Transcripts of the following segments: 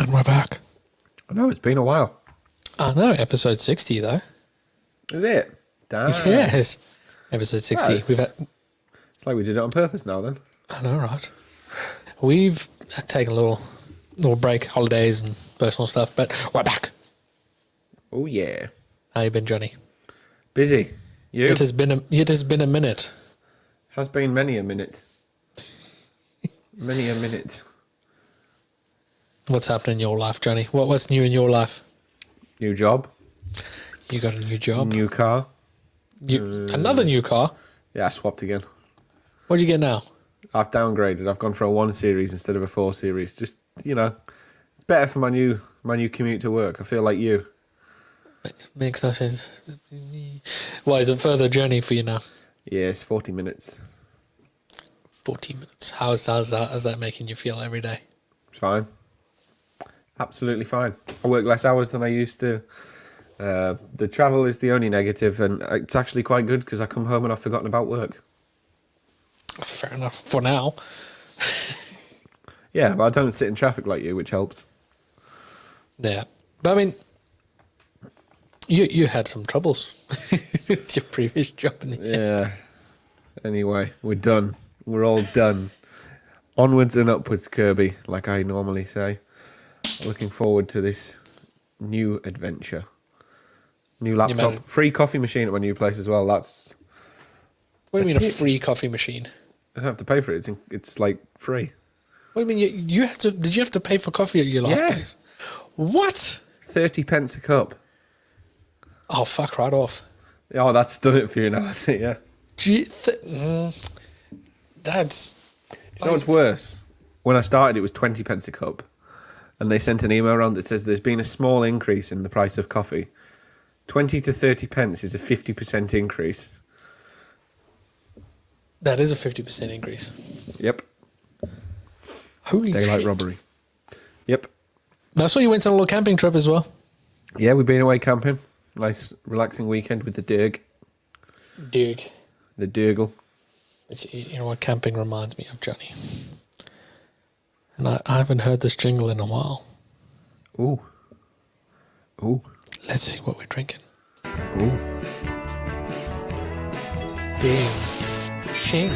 And we're back. I know, it's been a while. I know, episode 60 though. Is it? Damn. Yes. Episode 60. It's like we did it on purpose now then. I know, right? We've taken a little break, holidays and personal stuff, but we're back. Oh yeah. How you been, Johnny? Busy. You? It has been a minute. Has been many a minute. Many a minute. What's happening in your life, Johnny? What's new in your life? New job. You got a new job. New car. Another new car. Yeah, I swapped again. What'd you get now? I've downgraded. I've gone for a 1 Series instead of a 4 Series. Just, better for my new commute to work. I feel like you. Makes no sense. Why is it further journey for you now? Yeah, it's 40 minutes. 40 minutes. How's that making you feel every day? It's fine. Absolutely fine. I work less hours than I used to. The travel is the only negative, and it's actually quite good because I come home and I've forgotten about work. Fair enough for now. Yeah, but I don't sit in traffic like you, which helps. Yeah, but I mean, you had some troubles with your previous job. Yeah. Anyway, we're done. We're all done. Onwards and upwards, Kirby, like I normally say. Looking forward to this new adventure. New laptop. Free coffee machine at my new place as well. That's... What do you mean a free coffee machine? I don't have to pay for it. It's like free. What do you mean? You had to? Did you have to pay for coffee at your last place? What? 30 pence a cup. Oh, fuck right off. Oh, that's done it for you now, that's it, yeah. Gee, that's... You know what's worse? When I started, it was 20 pence a cup. And they sent an email around that says there's been a small increase in the price of coffee. 20 to 30 pence is a 50% increase. That is a 50% increase. Yep. Holy Daylight shit. robbery. Yep. I saw you went on a little camping trip as well. Yeah, we've been away camping. Nice, relaxing weekend with the Derg. Dig. The Dergle. You know what camping reminds me of, Johnny? And I haven't heard this jingle in a while. Ooh. Ooh. Let's see what we're drinking. Ooh. Shing.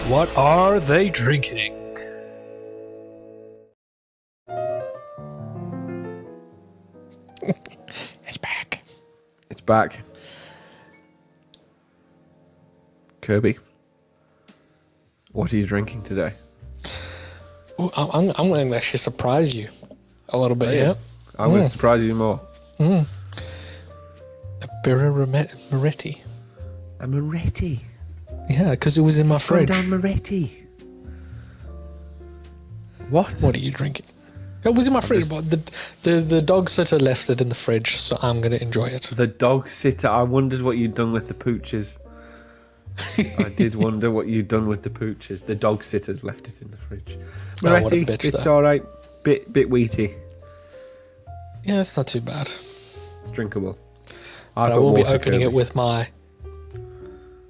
What are they drinking? It's back. It's back. Kirby, what are you drinking today? Ooh, I'm going to actually surprise you a little bit, yeah? I would surprise you more. A Birra Moretti. A Moretti. Yeah, because it was in my fridge. Down Moretti. What? What are you drinking? It was in my fridge, but the dog sitter left it in the fridge, so I'm going to enjoy it. The dog sitter. I wondered what you'd done with the pooches. I did wonder what you'd done with the pooches. The dog sitters left it in the fridge. Moretti, what a bitch, it's though. all right. Bit wheaty. Yeah, it's not too bad. It's drinkable. But I will be opening it with my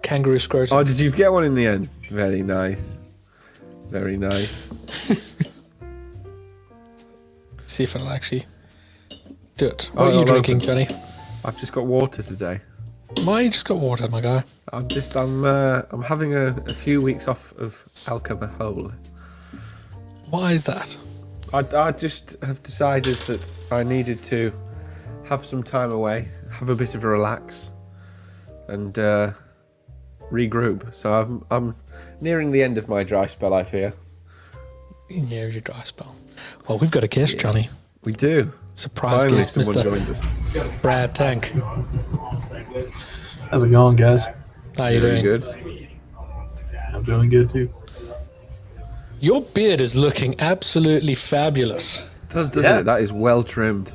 kangaroo scrotum. Oh, did you get one in the end? Very nice. Very nice. See if it'll actually do it. What are you drinking, Johnny? I've just got water today. Why you just got water, my guy? I'm having a few weeks off of alcohol. Why is that? I just have decided that I needed to have some time away, have a bit of a relax, and regroup. So I'm nearing the end of my dry spell, I fear. Yeah, your dry spell. Well, we've got a guest, Johnny. We do. Surprise Finally, guest, someone Mr. joins us. Brad Tank. How's it going, guys? How you Very doing? good. I'm doing good too. Your beard is looking absolutely fabulous. It does, doesn't it? That is well trimmed.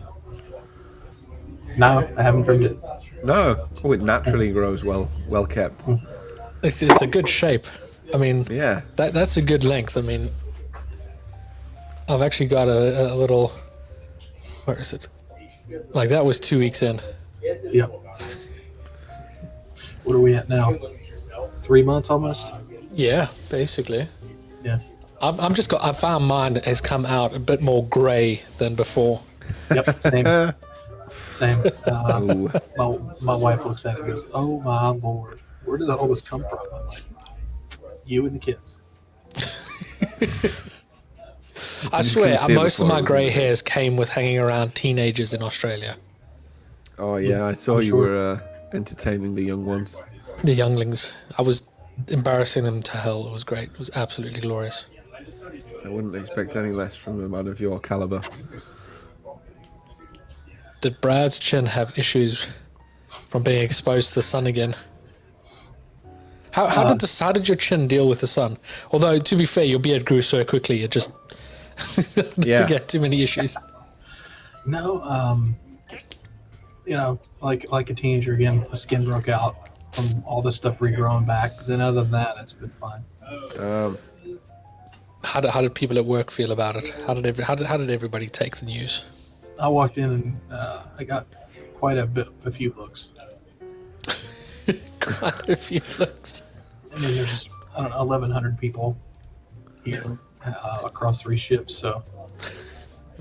No, I haven't trimmed it. No. Oh, it naturally grows well kept. It's a good shape. I mean, Yeah. that's a good length. I mean, I've actually got a little... Where is it? Like, that was 2 weeks in. Yep. What are we at now? 3 months almost. Yeah, basically. Yeah. I found mine has come out a bit more grey than before. Yep. Same. Same. Ooh. My wife looks at it and goes, "Oh my lord, where did all this come from?" I'm like, "You and the kids." I You swear, couldn't see it most of before, my was grey it? hairs came with hanging around teenagers in Australia. Oh yeah, I saw I'm you sure. were entertaining the young ones. The younglings. I was embarrassing them to hell. It was great. It was absolutely glorious. I wouldn't expect any less from a man of your caliber. Did Brad's chin have issues from being exposed to the sun again? How did your chin deal with the sun? Although to be fair, your beard grew so quickly, it just Yeah. didn't get too many issues. No, like a teenager again, the skin broke out from all this stuff regrowing back. But then other than that, it's been fine. How did people at work feel about it? How did everybody take the news? I walked in and I got quite a few looks. Quite a few looks. I mean, there's 1,100 people here across 3 ships. So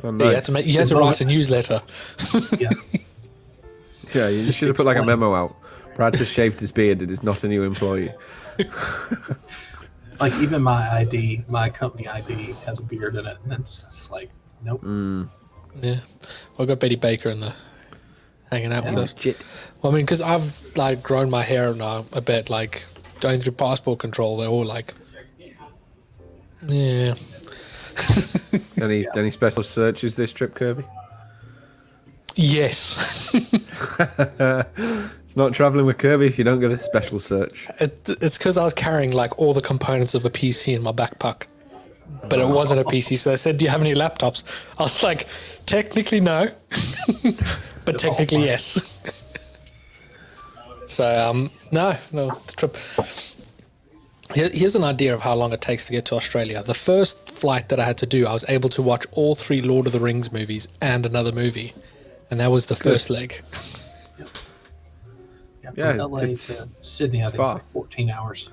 Oh, Yeah, nice. you had to write a newsletter. yeah, Yeah, you Just should have put like a explain. memo out. Brad has shaved his beard and is not a new employee. like even my company ID has a beard in it, and it's like, nope. Yeah, well, I got Betty Baker in the hanging out with Yeah. us. Legit. Well, I mean, because I've like grown my hair now a bit, like going through passport control. They're all like, yeah. Any special searches this trip, Kirby? Yes. It's not travelling with Kirby if you don't get a special search. It's because I was carrying like all the components of a PC in my backpack, but it wasn't a PC. So they said, "Do you have any laptops?" I was like, "Technically, no, but technically, yes." So, no, the trip. Here's an idea of how long it takes to get to Australia. The first flight that I had to do, I was able to watch all 3 Lord of the Rings movies and another movie, and that was the first leg. Yeah, from LA it's- to Sydney, I think far. it's like 14 hours.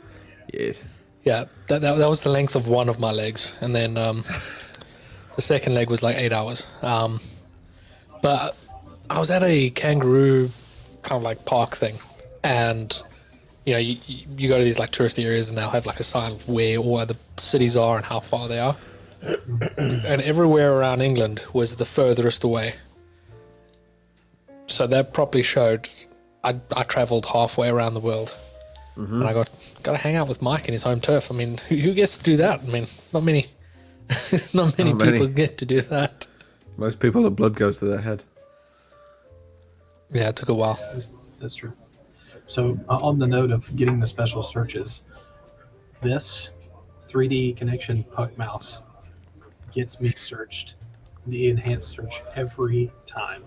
Yes. Yeah, that was the length of one of my legs, and then the second leg was like 8 hours. But I was at a kangaroo kind of like park thing, and you go to these like tourist areas, and they'll have like a sign of where all the cities are and how far they are, and everywhere around England was the furthest away. So that probably showed I travelled halfway around the world. And I got to hang out with Mike in his home turf. I mean, who gets to do that? I mean, not many, not many Not many. people get to do that. Most people, the blood goes to their head. Yeah, it took a while. That's true. So on the note of getting the special searches, this 3D connection puck mouse gets me searched, the enhanced search every time.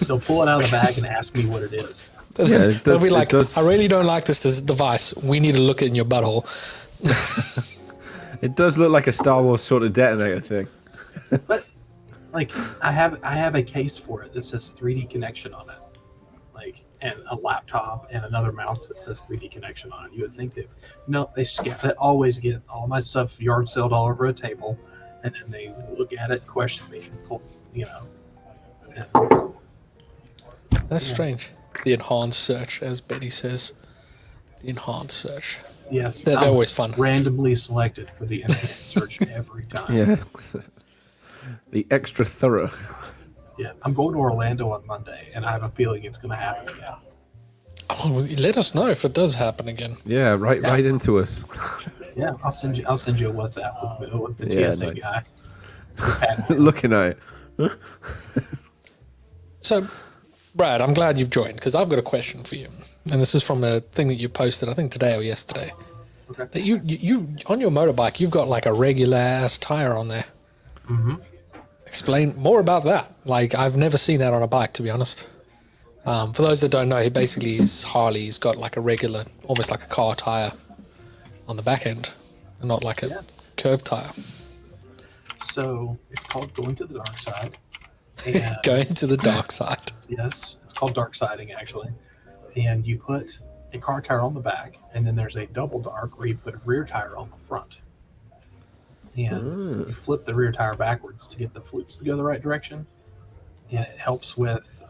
They'll pull it out of the bag and ask me what it is. Yeah, it They'll does- be it like, does- I really don't like this device. We need to look in your butthole. It does look like a Star Wars sort of detonator thing. But like I have a case for it that says 3D connection on it, like, and a laptop and another mouse that says 3D connection on it. You would think that they always get all my stuff yard saled all over a table, and then they look at it, question me, and pull, and That's strange. The enhanced search, as Betty says. The enhanced search. yes, They're I'm always fun. randomly selected for the enhanced search every time. Yeah. The extra thorough. Yeah, I'm going to Orlando on Monday, and I have a feeling it's going to happen again. Oh, let us know if it does happen again. Yeah, right into us. Yeah, I'll send you a WhatsApp with the Yeah, TSA nice. guy. Looking at it. So, Brad, I'm glad you've joined because I've got a question for you, and this is from a thing that you posted, I think today or yesterday. Okay. That you on your motorbike, you've got like a regular ass tire on there. Mm-hmm. Explain more about that. Like, I've never seen that on a bike, to be honest. For those that don't know, he basically is Harley's got like a regular, almost like a car tire on the back end, and not like a curved tire. So it's called Going to the Dark Side. And Going to the dark side. yes, it's called dark siding actually. And you put a car tire on the back, and then there's a double dark where you put a rear tire on the front. And you flip the rear tire backwards to get the flutes to go the right direction, and it helps with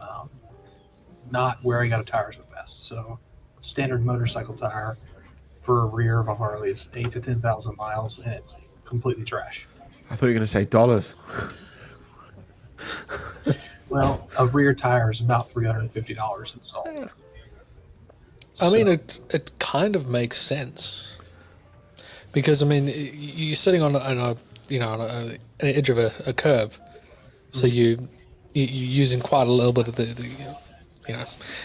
not wearing out of tires as fast. So, standard motorcycle tire for a rear of a Harley is 8 to 10,000 miles, and it's completely trash. I thought you were going to say dollars. Well, a rear tire is about $350 installed. Yeah. I mean, it kind of makes sense because I mean you're sitting on an edge of a curve, so you're using quite a little bit of the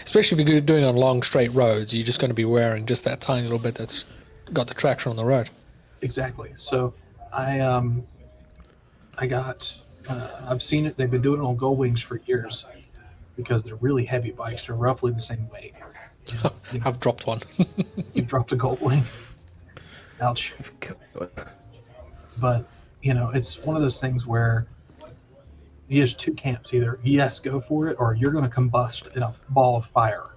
especially if you're doing it on long straight roads, you're just going to be wearing just that tiny little bit that's got the traction on the road. Exactly. So I've seen it. They've been doing it on Gold Wings for years because they're really heavy bikes. They're roughly the same weight. I've dropped one. You've dropped a Gold Wing. Ouch. But, it's one of those things where there's two camps. Either, yes, go for it, or you're going to combust in a ball of fire.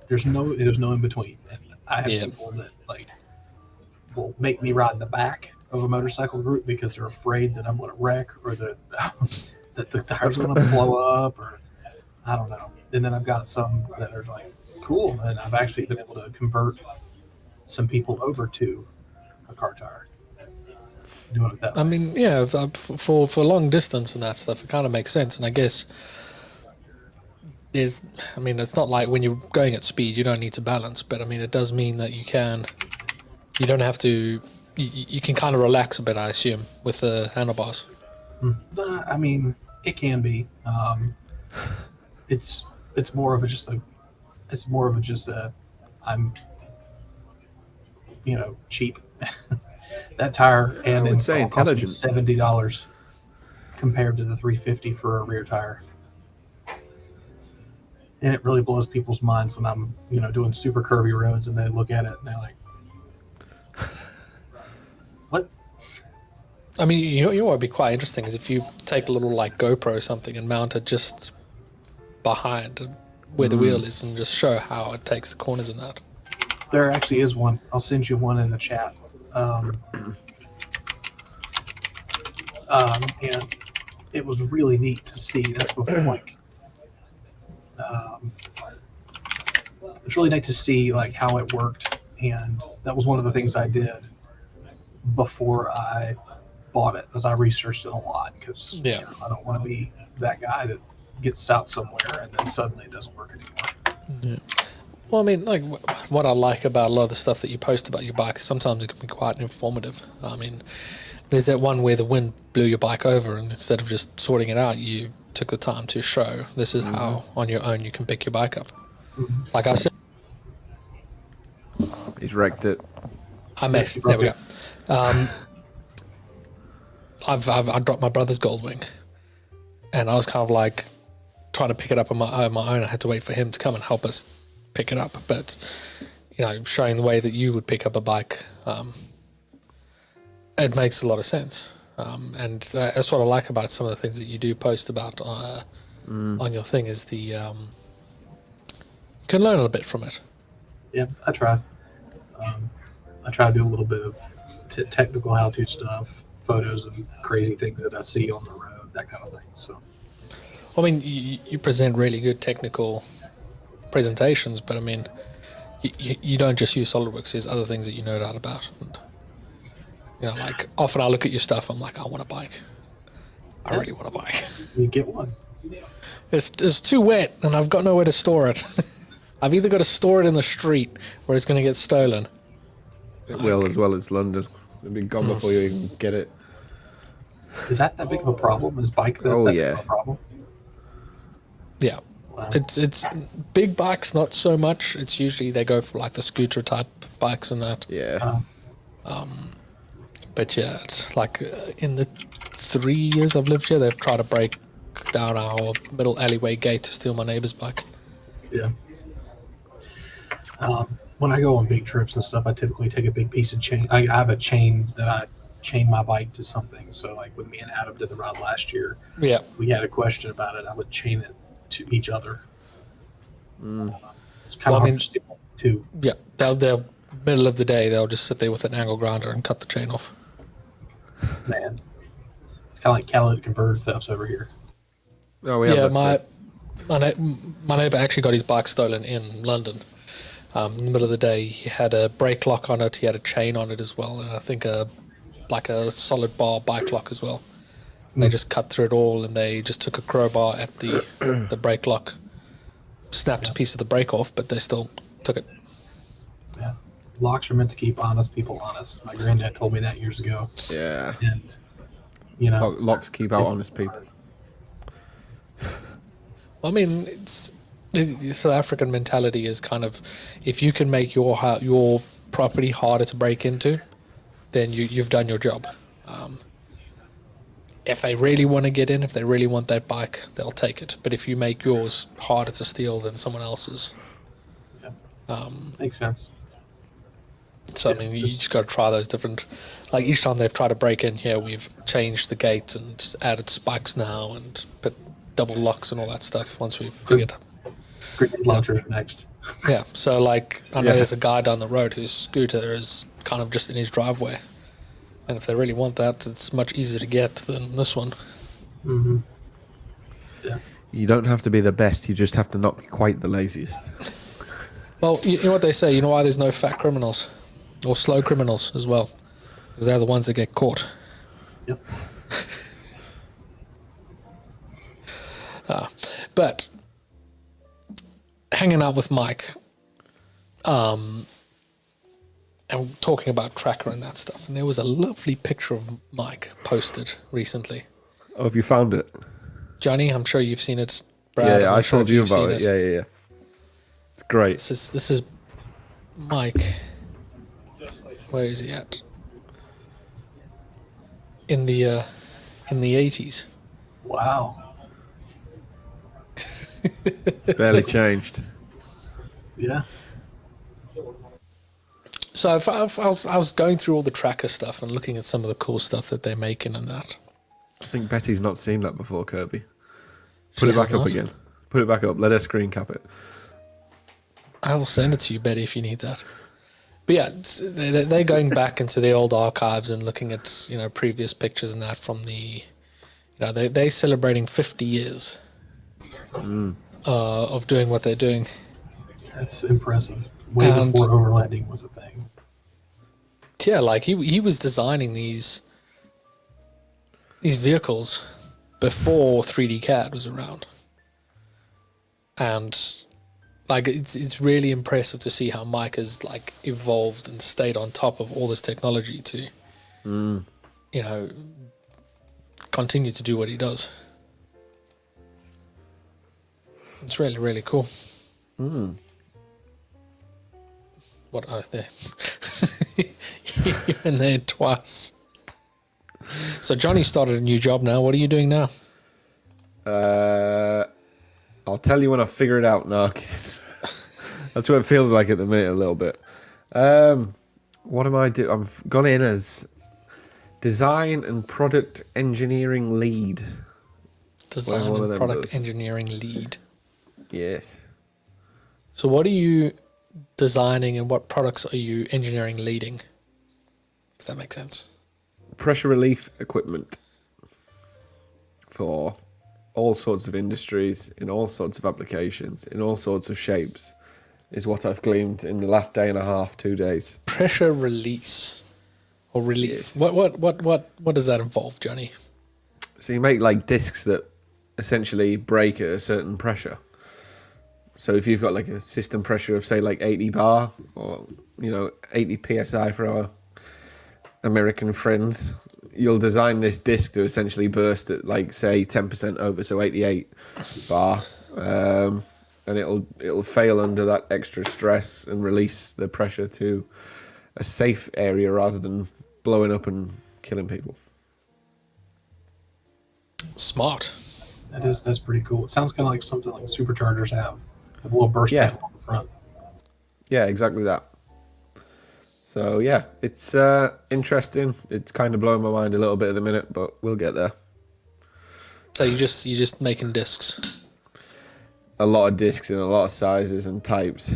There's no in between. And I have people that, will make me ride in the back of a motorcycle group because they're afraid that I'm going to wreck or that the tires are going to blow up or I don't know. And then I've got some that are like, cool, and I've actually been able to convert some people over to a car tire. Doing it that way. I mean, yeah, for long distance and that stuff, it kind of makes sense. And I guess it's not like when you're going at speed, you don't need to balance, but I mean, it does mean that you don't have to, you can kind of relax a bit, I assume, with the handlebars. I mean, it can be. It's more of just a I'm cheap. That tire and would say install cost me intelligent. $70 compared to the $350 for a rear tire. And it really blows people's minds when I'm doing super curvy roads and they look at it and they're like, what? I mean, you know what would be quite interesting is if you take a little GoPro or something and mount it just behind where the wheel is and just show how it takes the corners and that. There actually is one. I'll send you one in the chat. And it was really neat to see. That's before it's really neat to see how it worked, and that was one of the things I did before I bought it, as I researched it a lot because I don't want to be that guy that gets stopped somewhere and then suddenly it doesn't work anymore. Yeah. Well, I mean, what I like about a lot of the stuff that you post about your bike is sometimes it can be quite informative. I mean, there's that one where the wind blew your bike over, and instead of just sorting it out, you took the time to show this is how on your own you can pick your bike up. Like I said, He's wrecked it. I messed. There we go. I dropped my brother's Goldwing, and I was kind of trying to pick it up on my own. I had to wait for him to come and help us pick it up, but showing the way that you would pick up a bike, it makes a lot of sense, and that's what I like about some of the things that you do post about on your thing is you can learn a bit from it. Yeah, I try. I try to do a little bit of technical how-to stuff, photos of crazy things that I see on the road, that kind of thing. So, I mean, you present really good technical presentations, but I mean, you don't just use SolidWorks. There's other things that you know out about. And, often I look at your stuff, I'm like, I want a bike. I really want a bike. You get one. It's too wet, and I've got nowhere to store it. I've either got to store it in the street, or it's going to get stolen. It will, as well as London. It'll be gone before you even get it. Is that big of a problem? Is bike that Oh, big yeah. of a problem? Yeah. Wow. It's big bikes, not so much. It's usually they go for the scooter type bikes and that. Yeah. But yeah, it's in the 3 years I've lived here, they've tried to break down our middle alleyway gate to steal my neighbor's bike. Yeah. When I go on big trips and stuff, I typically take a big piece of chain. I have a chain that I chain my bike to something. So when me and Adam did the ride last year, Yeah. we had a question about it. I would chain it to each other. It's kind Well, of I hard mean, to steal. Two. Yeah, they'll middle of the day they'll just sit there with an angle grinder and cut the chain off. Man, it's kind of like catalytic converter thefts over here. Oh, we have Yeah, that too. my neighbor actually got his bike stolen in London. In the middle of the day, he had a brake lock on it. He had a chain on it as well, and I think a solid bar bike lock as well. They just cut through it all, and they just took a crowbar at the brake lock, snapped a piece of the brake off, but they still took it. Yeah, locks are meant to keep honest people honest. My granddad told me that years ago. Yeah. And you know, Locks keep out honest people. I mean, the South African mentality is kind of, if you can make your property harder to break into, then you've done your job. If they really want to get in, if they really want that bike, they'll take it. But if you make yours harder to steal than someone else's, makes sense. so I mean, you just got to try those different. Like each time they've tried to break in here, we've changed the gate and added spikes now and put double locks and all that stuff. Once we've figured, Grenade launchers next. yeah. So like, I know Yeah. there's a guy down the road whose scooter is kind of just in his driveway, and if they really want that, it's much easier to get than this one. Mm-hmm. Yeah. You don't have to be the best. You just have to not be quite the laziest. Well, you know what they say. You know why there's no fat criminals or slow criminals as well, because they're the ones that get caught. Yep. But hanging out with Mike, and talking about tracker and that stuff, and there was a lovely picture of Mike posted recently. Oh, have you found it? Johnny, I'm sure you've seen it. Brad, Yeah, I'm I not sure told if you you've about seen it. Yeah. It's great. This is Mike. Where is he at? In the 80s. Wow. Barely changed. Yeah. So I was going through all the tracker stuff and looking at some of the cool stuff that they're making and that. I think Betty's not seen that before, Kirby. She Put it back has up not. again. Put it back up. Let her screen cap it. I will send it to you, Betty, if you need that. But yeah, they're going back into the old archives and looking at, you know, previous pictures and that from the, you know, they're celebrating 50 years of doing what they're doing. That's impressive. Way And- before overlanding was a thing. Yeah, like he was designing these vehicles before 3D CAD was around, and like it's really impressive to see how Mike has like evolved and stayed on top of all this technology to, you know, continue to do what he does. It's really, really cool. What are they? You're in there twice. So Johnny started a new job now. What are you doing now? I'll tell you when I figure it out. No, I'm kidding. That's what it feels like at the minute, a little bit. What am I doing? I've gone in as design and product engineering lead. Design one of and them product does. engineering lead. Yes. So what are you designing and what products are you engineering leading? If that makes sense. Pressure relief equipment for all sorts of industries, in all sorts of applications, in all sorts of shapes, is what I've gleaned in the last day and a half, 2 days. Pressure release or relief. Yes. What does that involve, Johnny? So you make like discs that essentially break at a certain pressure. So if you've got like a system pressure of say like 80 bar or 80 psi for our American friends, you'll design this disc to essentially burst at like say 10% over, so 88 bar, and it'll fail under that extra stress and release the pressure to a safe area rather than blowing up and killing people. Smart. That's pretty cool. It sounds kind of like something like superchargers have. A little burst Yeah. panel on the front. Yeah, exactly that. So yeah, it's interesting. It's kind of blowing my mind a little bit at the minute, but we'll get there. So you're just making discs. A lot of discs in a lot of sizes and types.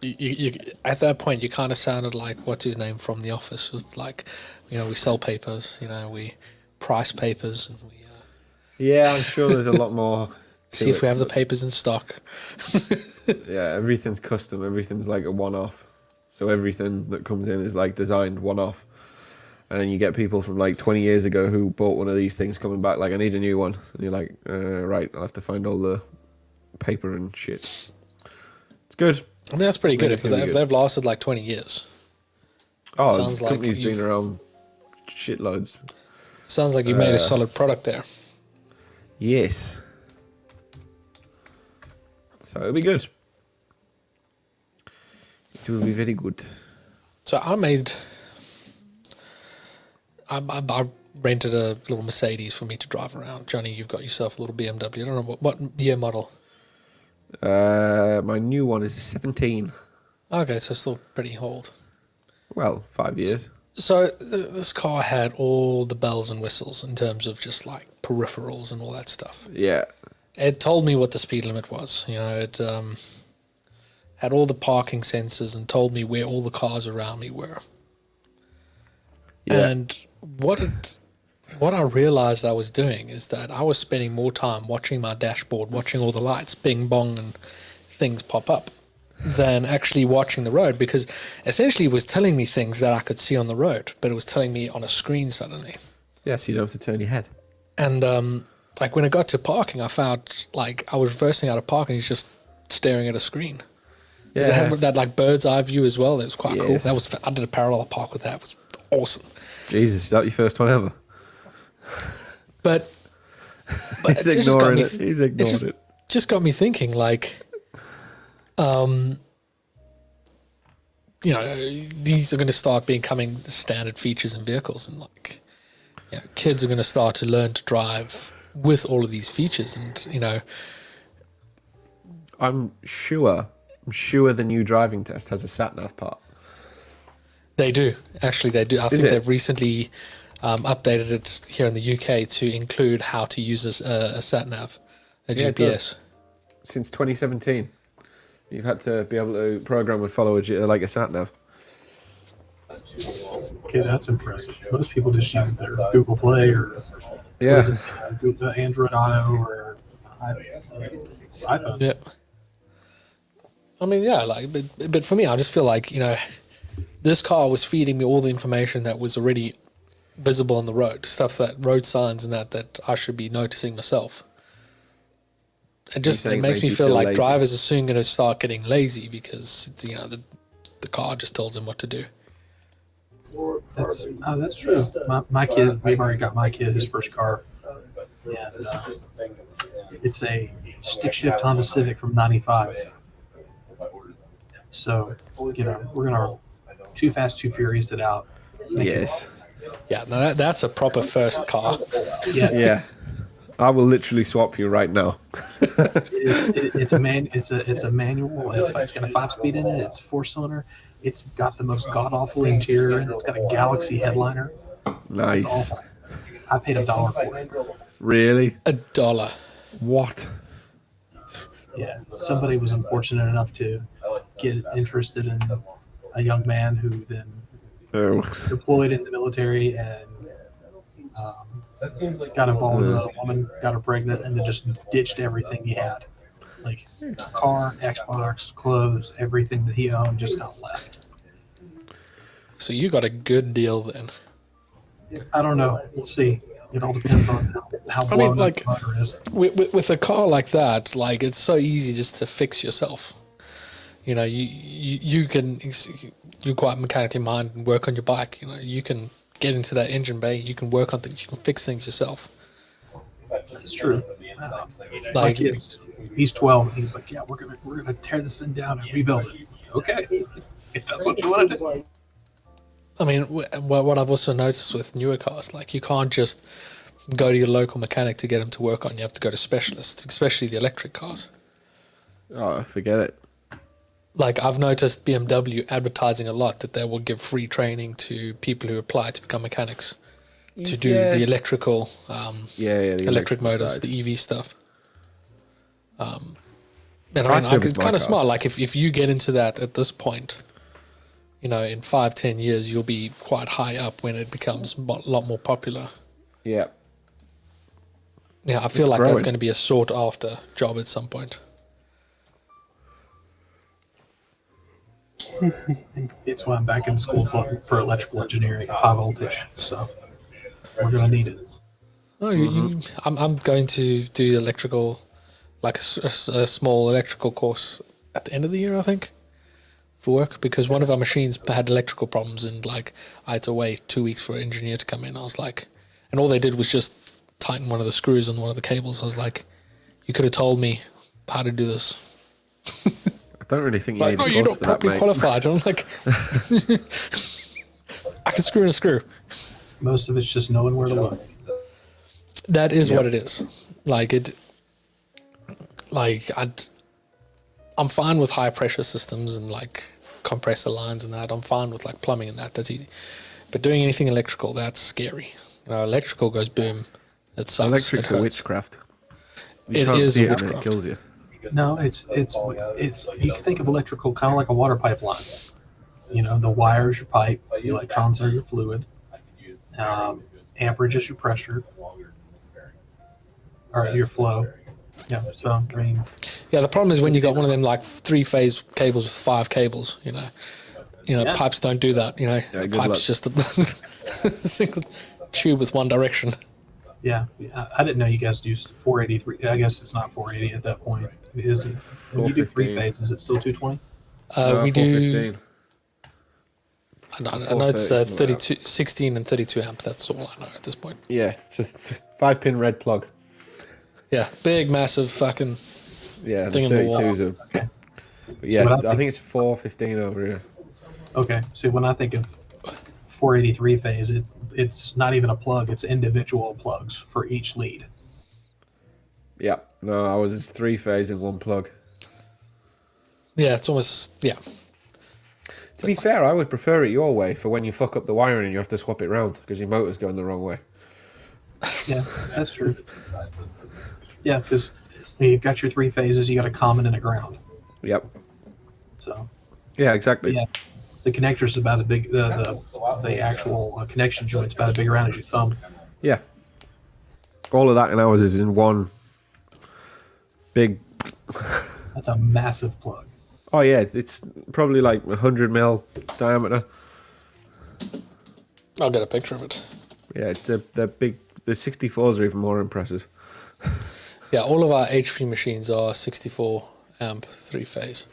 you at that point you kind of sounded like what's his name from The Office, with like, we sell papers, we price papers, and we Yeah, I'm sure there's a lot more. see if we have the papers in stock. Yeah, everything's custom. Everything's like a one-off. So everything that comes in is like designed one-off. And then you get people from like 20 years ago who bought one of these things coming back like, I need a new one. And you're like, right, I'll have to find all the paper and shit. It's good. I mean, that's pretty good if Really good. they've lasted like 20 years. Oh, Sounds this like company's been you've- around shitloads. Sounds like you made a solid product there. Yes. So it'll be good. It will be very good. So I rented a little Mercedes for me to drive around. Johnny, you've got yourself a little BMW. I don't know what year model. My new one is a 17. Okay, so still pretty old. Well, 5 years. So this car had all the bells and whistles in terms of just like peripherals and all that stuff. Yeah. It told me what the speed limit was. It had all the parking sensors and told me where all the cars around me were. Yeah. And what I realized I was doing is that I was spending more time watching my dashboard, watching all the lights, bing bong, and things pop up, than actually watching the road, because essentially it was telling me things that I could see on the road, but it was telling me on a screen suddenly. Yeah, so you don't have to turn your head. And like when it got to parking, I found like I was reversing out of parking, just staring at a screen. Because it had that like bird's eye view as well. That was quite cool. Yes. I did a parallel park with that. It was awesome. Jesus, is that your first one ever? But He's it just got ignoring me- it. He's ignored it. just got me thinking, like, these are going to start becoming standard features in vehicles, and like, kids are going to start to learn to drive with all of these features, and I'm sure the new driving test has a sat-nav part. they do. Actually, they do. I think it? they've recently updated it here in the UK to include how to use a sat nav, a Yeah, it GPS. does. Since 2017, you've had to be able to program and follow like a sat-nav. Okay, that's impressive. Most people just use their Google Play or Yeah. Google, Android Auto or iPhone. Yeah. I mean, yeah, like, but for me, I just feel like, this car was feeding me all the information that was already visible on the road, stuff that road signs and that I should be noticing myself. It just think it it makes made me you feel feel like lazy? drivers are soon going to start getting lazy because the car just tells them what to do. That's true. My kid, we've already got my kid his first car. And, it's a stick shift Honda Civic from '95. So, we're gonna Too Fast, Too Furious it out. Yes. Yeah, no, that's a proper first car. Yeah. I will literally swap you right now. It's a manual. It's got a 5-speed in it. It's 4-cylinder. It's got the most god awful interior, and it's got a Galaxy headliner. It's Nice. awful. I paid $1 for it. Really? $1. What? Yeah, somebody was unfortunate enough to get interested in a young man who then Oh. deployed in the military and got involved with a woman, got her pregnant, and then just ditched everything he had. Like car, Xbox, clothes, everything that he owned just got left. So you got a good deal then. I don't know. We'll see. It all depends on how I blown mean, up like, the motor is. With a car like that, like, it's so easy just to fix yourself. You're quite mechanically minded and work on your bike. You can get into that engine bay. You can work on things. You can fix things yourself. It's true. My Like, kid's, he's 12. He's like, yeah, we're gonna tear this thing down and rebuild it. Okay, if that's what you want to do. I mean, what I've also noticed with newer cars, like, you can't just go to your local mechanic to get them to work on. You have to go to specialists, especially the electric cars. Oh, forget it. Like, I've noticed BMW advertising a lot that they will give free training to people who apply to become mechanics to do the electrical, the electric motors, side. the EV stuff. And I I mean, service it's my kind of cars. smart. Like if you get into that at this point, in 5-10 years, you'll be quite high up when it becomes a lot more popular. Yeah. Yeah, I feel like that's growing. going to be a sought after job at some point. It's why I'm back in school for electrical engineering, high voltage. So we're gonna need it. Oh, I'm going to do electrical, like a small electrical course at the end of the year, I think, for work, because one of our machines had electrical problems and like I had to wait 2 weeks for an engineer to come in. I was like, and all they did was just tighten one of the screws on one of the cables. I was like, you could have told me how to do this. I don't really think you Like, need a you're course not for that, properly mate. qualified. And I'm like, I can screw in a screw. Most of it's just knowing where to look. That is Yep. what it is. I'm fine with high pressure systems and like compressor lines and that. I'm fine with like plumbing and that. That's easy. But doing anything electrical, that's scary. Electrical goes boom. It sucks. Electric's it a hurts. witchcraft. You It can't is see a it and it witchcraft. kills you. No, it's you can think of electrical kind of like a water pipeline. The wire is your pipe, the electrons are your fluid, amperage is your pressure, or your flow. Yeah, so I mean, Yeah, the problem is when you got one of them like 3-phase cables with 5 cables. Yeah. Pipes don't do that. good Pipe's luck. just a single tube with one direction. yeah, I didn't know you guys used 483. I guess it's not 480 at that point. Is it? When you do 415. 3-phase, is it still 220? We do. 415. I know it's 430, something like 32, 16 and 32 amp. That's all I know at this point. Yeah, it's a 5-pin red plug. Yeah, big, massive fucking. Yeah, the Thing in the wall. 32s are. Okay. But yeah, what I I think it's 415 over here. Okay. See, when I think of 483 phase, it's not even a plug; it's individual plugs for each lead. Yeah, no, it's 3-phase in one plug. Yeah, it's almost. Yeah. To be fair, I would prefer it your way for when you fuck up the wiring and you have to swap it round because your motor's going the wrong way. Yeah, that's true. Yeah, because you've got your 3 phases, you got a common and a ground. Yep. So Yeah, exactly. yeah, the connector's about as big. The actual connection joint's about as big around as your thumb. Yeah. All of that in ours is in one big. That's a massive plug. Oh yeah, it's probably like 100 mil diameter. I'll get a picture of it. Yeah, they're big. The 64s are even more impressive. Yeah, all of our HP machines are 64 amp 3-phase.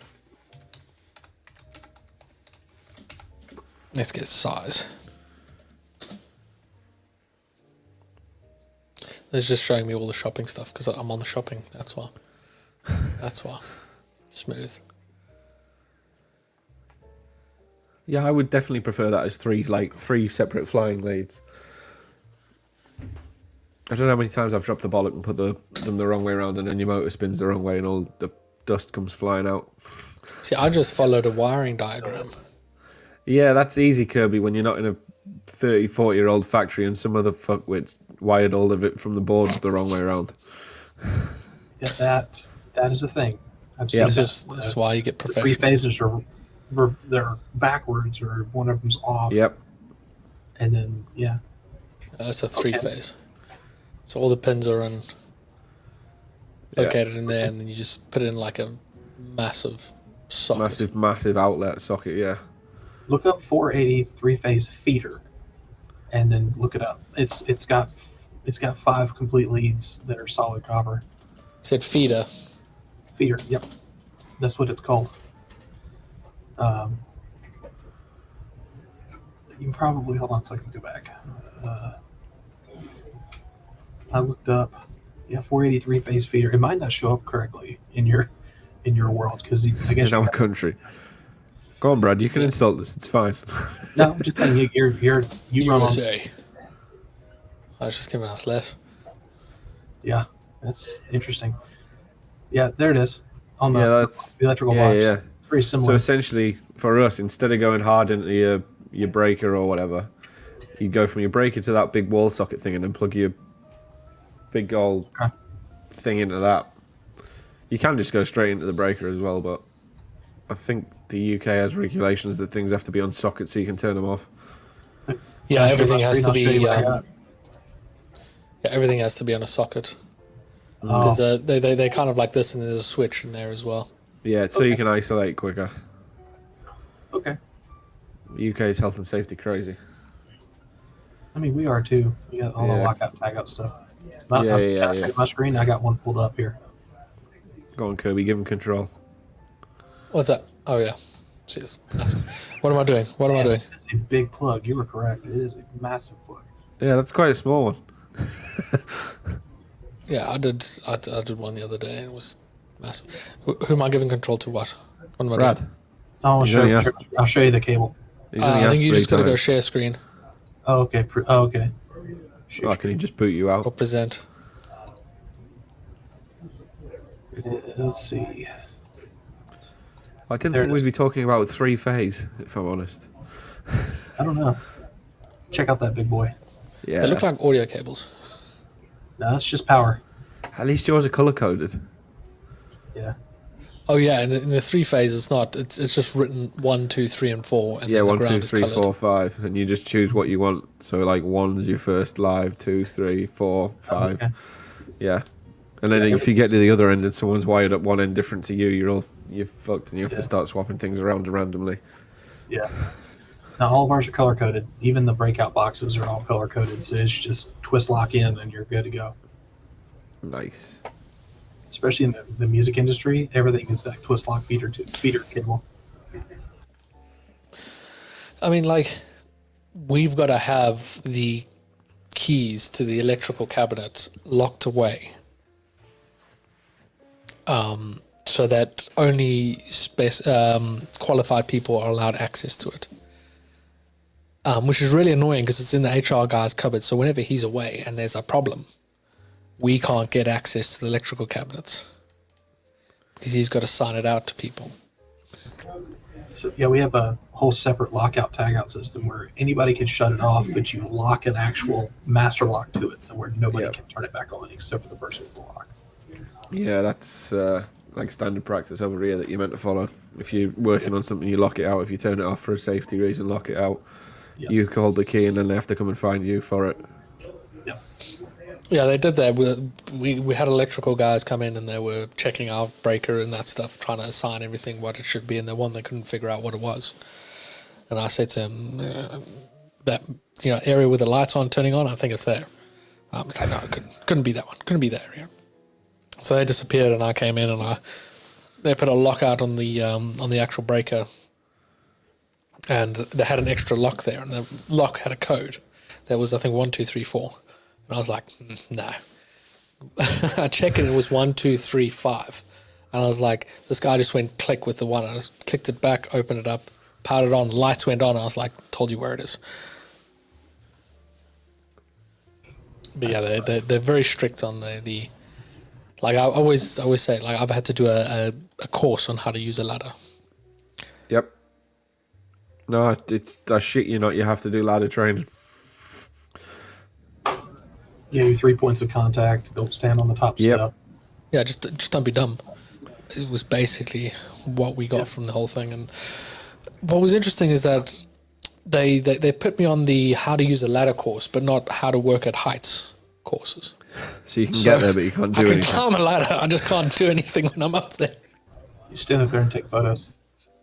Let's get size. It's just showing me all the shopping stuff because I'm on the shopping. That's why. That's why. Smooth. Yeah, I would definitely prefer that as three separate flying leads. I don't know how many times I've dropped the bollock and put them the wrong way around, and then your motor spins the wrong way, and all the dust comes flying out. See, I just followed a wiring diagram. Yeah, that's easy, Kirby, when you're not in a 30, 40-year-old factory and some other fuckwits wired all of it from the board the wrong way around. Yeah, that is a thing. I've Yeah. seen This is why you get the 3 professional. phases they're backwards or one of them's off. Yep. And then It's a 3-phase. So all the pins are located in there, and then you just put it in like a massive socket. Massive outlet socket, yeah. look up 480 3-phase feeder, and then look it up. It's got 5 complete leads that are solid copper. Said feeder. Feeder, yep, that's what it's called. You can probably hold on so I can go back. I looked up, 483 phase feeder. It might not show up correctly in your world because I guess In our country. Go on, Brad, you can insult us, it's fine. no. I'm just saying you run on. USA. I was just giving us less. Yeah, that's interesting. Yeah, there it is on the Yeah, that's... electrical Yeah, box. yeah. It's very So similar. essentially, for us, instead of going hard into your breaker or whatever, you go from your breaker to that big wall socket thing and then plug your big old Okay. thing into that. You can just go straight into the breaker as well, but I think the UK has regulations that things have to be on sockets so you can turn them off. Yeah, I'll show everything my has screen, to I'll show you be. what I got. Yeah, everything has to be on a socket Oh, because they kind of like this, and there's a switch in there as well. Yeah, so you can isolate quicker. okay. UK's health and safety crazy. I mean, we are too. We got all the Yeah. lockout, tagout stuff. Yeah, Can yeah, I show you my screen? I got one pulled up here. Go on, Kirby, give him control. What's that? Oh yeah. Jeez. What am I doing? What am I doing? It's a big plug. You were correct. It is a massive plug. Yeah, that's quite a small one. Yeah, I did one the other day, and it was massive. Who am I giving control to? What am I Brad, doing? I'll show you the cable. he's only I asked think you 3 just got to go times. share screen Oh, okay. Okay. Oh, can he just boot you or out? present. Let's see. I didn't There think it we'd is. be talking about 3-phase, if I'm honest. I don't know. Check out that big boy. Yeah. They look like audio cables. No, that's just power. At least yours are color coded. Yeah. Oh yeah, and in the 3-phase, it's not. It's just written 1, 2, 3, and 4, and Yeah, then the 1, 2, ground is 3, colored. 4, 5, and you just choose what you want. So like 1's your first live, 2, 3, 4, 5. Okay. Yeah. And then Yeah, if you get to the other end and someone's wired up one end different to you, you're fucked, and you have Yeah. to start swapping things around randomly. Yeah. Now all of ours are color coded. Even the breakout boxes are all color coded. So it's just twist lock in and you're good to go. Nice. Especially in the music industry, everything is that twist lock feeder cable. I mean, like, we've got to have the keys to the electrical cabinet locked away, so that only qualified people are allowed access to it. Which is really annoying because it's in the HR guy's cupboard. So whenever he's away and there's a problem, we can't get access to the electrical cabinets because he's got to sign it out to people. So yeah, we have a whole separate lockout tagout system where anybody can shut it off, but you lock an actual master lock to it, so where nobody Yep. can turn it back on except for the person with the lock. Yeah, that's like standard practice over here that you're meant to follow. If you're working on something, you lock it out. If you turn it off for a safety reason, lock it out. Yep. You hold the key, and then they have to come and find you for it. Yep. Yeah, they did that. We had electrical guys come in and they were checking our breaker and that stuff, trying to assign everything what it should be, and they couldn't figure out what it was. And I said to him, that area with the lights on turning on, I think it's there. He's like, no, it couldn't be that one. Couldn't be that area. So they disappeared, and I came in and they put a lockout on the actual breaker, and they had an extra lock there, and the lock had a code. There was, I think, 1, 2, 3, 4. And I was like, no. I checked it, it was 1, 2, 3, 5. And I was like, this guy just went click with the one. I just clicked it back, opened it up, powered it on, lights went on. I was like, told you where it is. But yeah, they're very strict on the like I always say, like, I've had to do a course on how to use a ladder. Yep. No, I shit you not. You have to do ladder training. Yeah, your 3 points of contact. Don't stand on the top Yep. step. Yeah, just don't be dumb. It was basically what we got from the whole thing. And what was interesting is that they put me on the how to use a ladder course, but not how to work at heights courses. So you can get there, but you can't do I can anything. climb a ladder. I just can't do anything when I'm up there. You stand up there and take photos.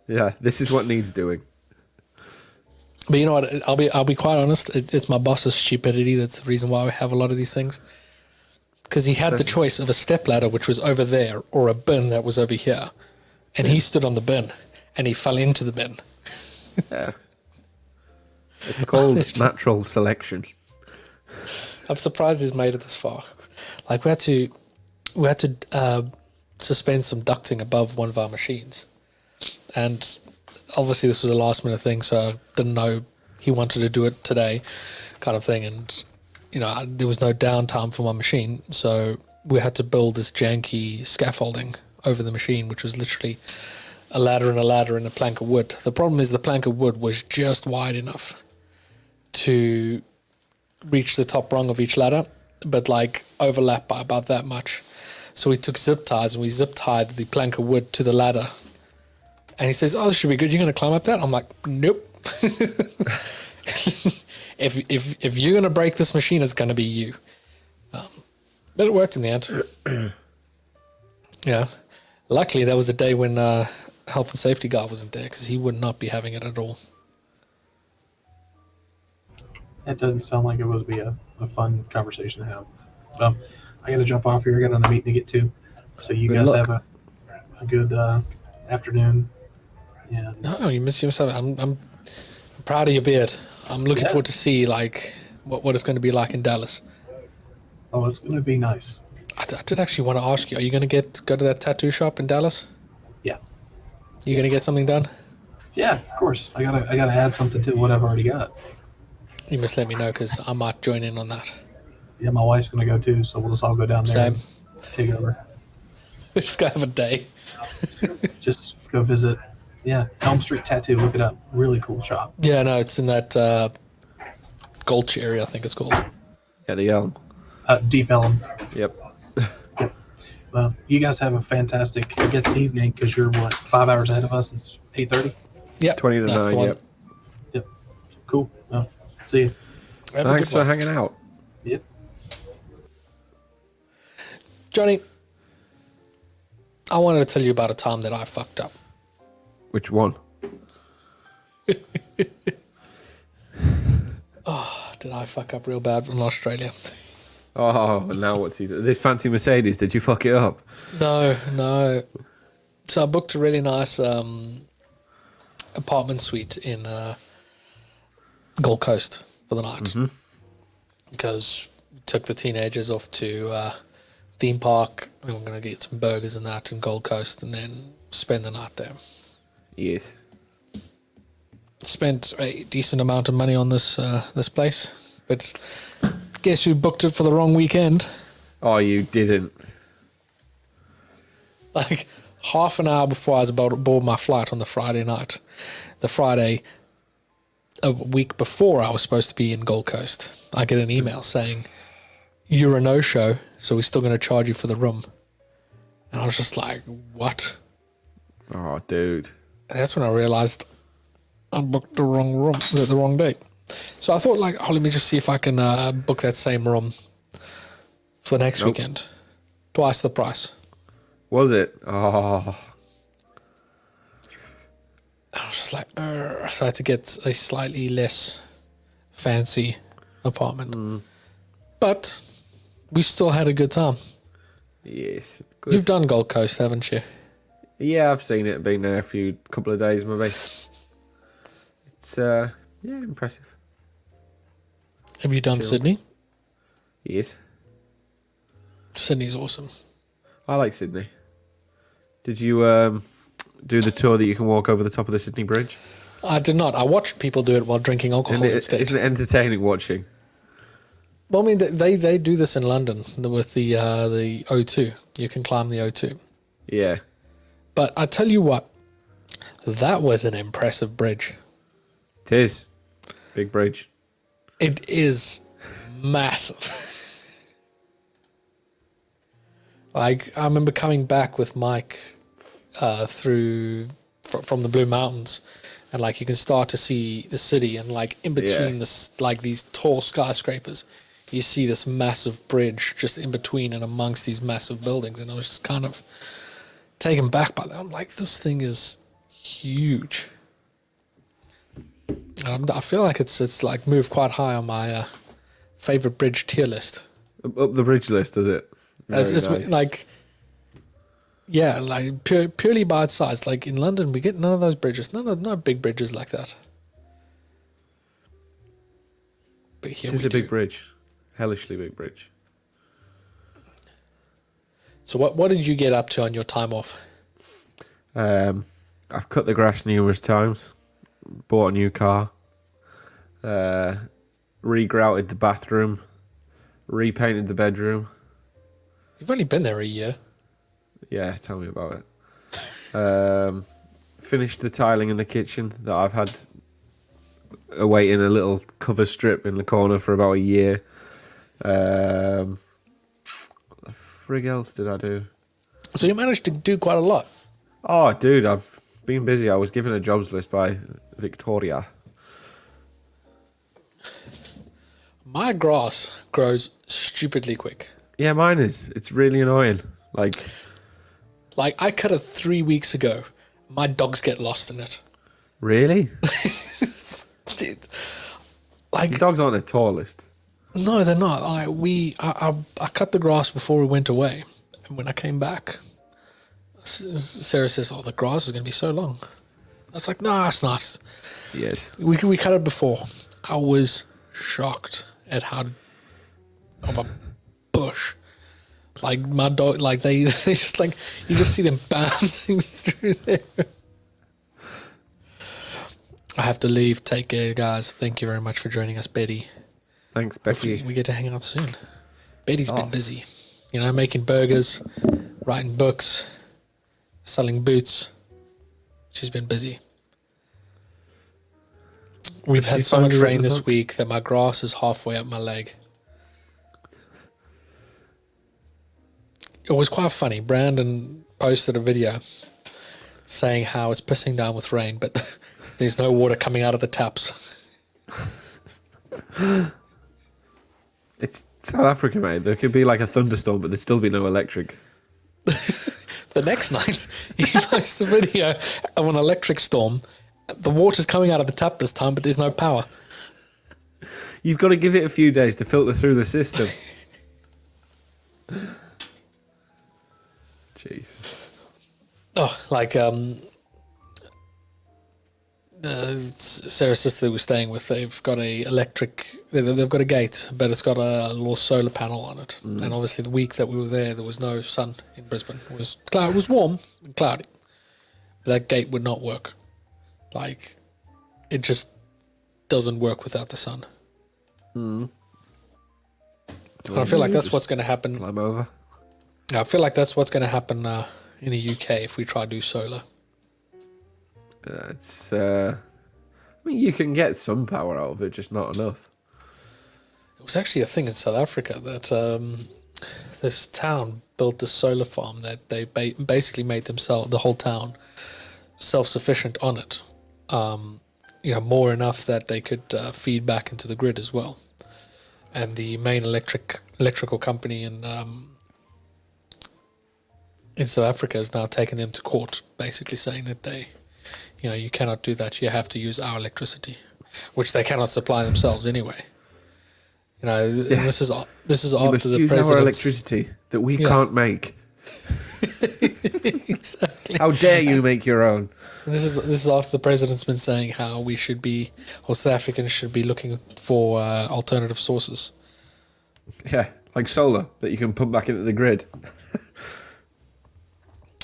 Yeah, this is what needs doing. But you know what? I'll be quite honest. It's my boss's stupidity that's the reason why we have a lot of these things. Because he had the choice of a step ladder, which was over there, or a bin that was over here, and he stood on the bin, and he fell into the bin. Yeah. It's called natural selection. I'm surprised he's made it this far. Like, we had to suspend some ducting above one of our machines, and obviously this was a last minute thing, so I didn't know he wanted to do it today, kind of thing. And there was no downtime for my machine, so we had to build this janky scaffolding over the machine, which was literally a ladder and a plank of wood. The problem is the plank of wood was just wide enough to reach the top rung of each ladder, but like overlap by about that much. So we took zip ties and we zip tied the plank of wood to the ladder. And he says, "Oh, this should be good. You're going to climb up that?" I'm like, "Nope." if you're going to break this machine, it's going to be you. But it worked in the end. Yeah. Luckily, there was a day when health and safety guy wasn't there because he would not be having it at all. It doesn't sound like it would be a fun conversation to have. I got to jump off here. I got on the meeting to get to. So you Good guys luck. have a good afternoon. And No, you miss yourself. I'm proud of your beard. I'm looking forward to see like what it's going to be like in Dallas. oh, it's going to be nice. I did actually want to ask you: are you going to go to that tattoo shop in Dallas? Yeah. You going to get something done? Yeah, of course. I gotta add something to what I've already got. You must let me know because I might join in on that. Yeah, my wife's gonna go too, so we'll just all go down there Same. and take over. We just gotta have a day. Just go visit. Yeah, Elm Street Tattoo. Look it up. Really cool shop. Yeah, no, it's in that Gulch area, I think it's called. Yeah, the Elm. Deep Elm. Yep. Well, you guys have a fantastic, I guess, evening because you're what 5 hours ahead of us. It's 8:30. Yep, 20 to that's the 9, one. yep. Yep. Cool. Well, see you. Have a Thanks good for one. hanging out. Yep. Johnny, I wanted to tell you about a time that I fucked up. Which one? Did I fuck up real bad in Australia? Oh, now what's he do? This fancy Mercedes, did you fuck it up? No. So I booked a really nice apartment suite in Gold Coast for the night because we took the teenagers off to theme park and we're going to get some burgers and that in Gold Coast and then spend the night there. Yes. Spent a decent amount of money on this place, but guess who booked it for the wrong weekend? Oh, you didn't. Like half an hour before I was about to board my flight on the Friday night. The Friday, a week before I was supposed to be in Gold Coast, I get an email saying, "You're a no-show, so we're still going to charge you for the room." And I was just like, what? Oh, dude. And that's when I realized I booked the wrong room, the wrong date. So I thought, like, oh, let me just see if I can book that same room for next weekend. Twice the price. Was it? Oh. I was just like, so I had to get a slightly less fancy apartment. But we still had a good time. Yes. Good. You've done Gold Coast, haven't you? Yeah, I've seen it. Been there a couple of days maybe. It's, impressive. Have you done Chilled. Sydney? Yes. Sydney's awesome. I like Sydney. Did you do the tour that you can walk over the top of the Sydney Bridge? I did not. I watched people do it while drinking alcohol instead. Isn't it entertaining watching? Well, I mean, they do this in London with the O2. You can climb the O2. Yeah. But I tell you what, that was an impressive bridge. It is. Big bridge. It is massive. Like, I remember coming back with Mike from the Blue Mountains, and like you can start to see the city, and like in between this, like these tall skyscrapers, you see this massive bridge just in between and amongst these massive buildings, and I was just kind of taken back by that. I'm like, this thing is huge. I feel like it's like moved quite high on my favorite bridge tier list. Up the bridge list, is it? It's Very nice. like, yeah, like purely by its size. Like in London, we get none of those bridges, no big bridges like that. But here It is we a big do. bridge. Hellishly big bridge. So what did you get up to on your time off? I've cut the grass numerous times. Bought a new car. Regrouted the bathroom. Repainted the bedroom. You've only been there a year. Yeah, tell me about it. Finished the tiling in the kitchen that I've had awaiting a little cover strip in the corner for about a year. frig else did I do? So you managed to do quite a lot. Oh, dude, I've been busy. I was given a jobs list by Victoria. My grass grows stupidly quick. Yeah, mine is. It's really annoying. Like I cut it 3 weeks ago. My dogs get lost in it. really? Dude, Your dogs aren't the tallest. no, they're not. I cut the grass before we went away, and when I came back, Sarah says, "Oh, the grass is going to be so long." I was like, "No, it's not. Yes. We cut it before." I was shocked at how of a bush. Like my dog, like they just like you just see them bouncing through there. I have to leave. Take care, guys. Thank you very much for joining us, Betty. Thanks, Hopefully Becky. we get to hang out soon. Betty's been Nice. busy, making burgers, writing books, selling boots. She's been busy. We've Did she had so finally much write rain the this book? week that my grass is halfway up my leg. It was quite funny. Brandon posted a video saying how it's pissing down with rain, but there's no water coming out of the taps. It's South Africa, mate. There could be like a thunderstorm, but there'd still be no electric. The next night, he posts a video of an electric storm. The water's coming out of the tap this time, but there's no power. You've got to give it a few days to filter through the system. Jeez. Oh, like Sarah's sister that we're staying with, they've got they've got a gate, but it's got a little solar panel on it. And obviously, the week that we were there was no sun in Brisbane. It was warm and cloudy, but that gate would not work. Like, it just doesn't work without the sun. And I feel like that's what's going to happen. Climb over. I feel like that's what's going to happen in the UK if we try to do solar. It's. I mean, you can get some power out of it, just not enough. It was actually a thing in South Africa that this town built this solar farm that they basically made themselves, the whole town, self-sufficient on it. More enough that they could feed back into the grid as well. And the main electrical company in South Africa has now taken them to court, basically saying that you cannot do that. You have to use our electricity, which they cannot supply themselves anyway. And this is You after must the use president's our electricity that we can't make. Exactly. How dare you make your own? And this is after the president's been saying how we should be, or South Africans should be looking for alternative sources. Yeah, like solar that you can pump back into the grid.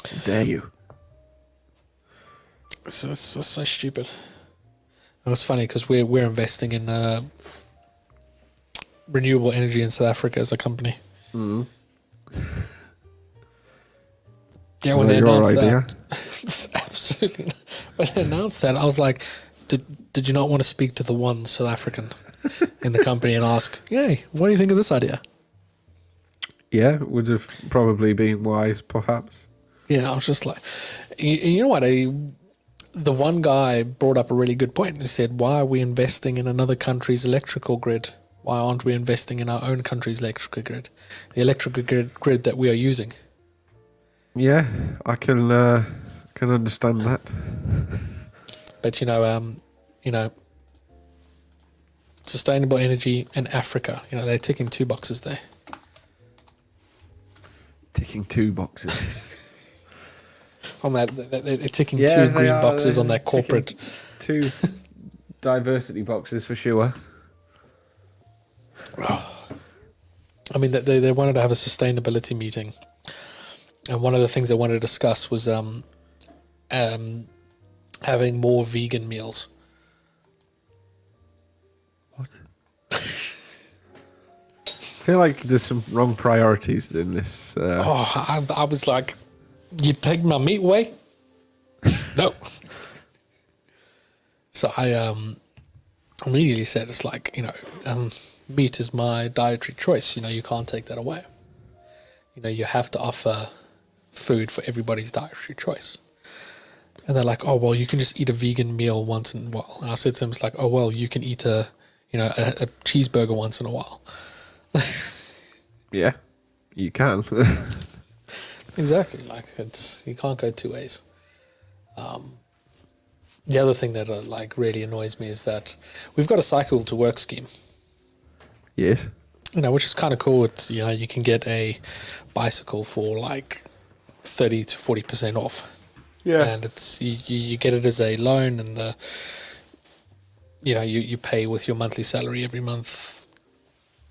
How dare you? It's so stupid. And it's funny because we're investing in renewable energy in South Africa as a company. Yeah, when they announced that, absolutely. When they announced that, I was like, "Did you not want to speak to the one South African in the company and ask, hey, what do you think of this idea?" Yeah, it would have probably been wise, perhaps. Yeah, I was just like, you know what? The one guy brought up a really good point. He said, "Why are we investing in another country's electrical grid? Why aren't we investing in our own country's electrical grid? The electrical grid that we are using." Yeah, I can understand that. But sustainable energy in Africa, they're ticking 2 boxes there. Ticking 2 boxes. On that, they're ticking Yeah, 2 they green are, boxes they're on their corporate. 2 diversity boxes for sure. I mean, they wanted to have a sustainability meeting, and one of the things they wanted to discuss was having more vegan meals. What? I feel like there's some wrong priorities in this. I was like, "You take my meat away?" No. So I immediately said, "It's like meat is my dietary choice. You can't take that away. you have to offer food for everybody's dietary choice. And they're like, oh, well, you can just eat a vegan meal once in a while. And I said to them, it's like, oh, well, you can eat a cheeseburger once in a while. Yeah, you can. Exactly. Like, you can't go two ways. The other thing that really annoys me is that we've got a cycle to work scheme, Yes. which is kind of cool. You can get a bicycle for like 30 to 40% off. Yeah. And it's you get it as a loan, and you pay with your monthly salary every month,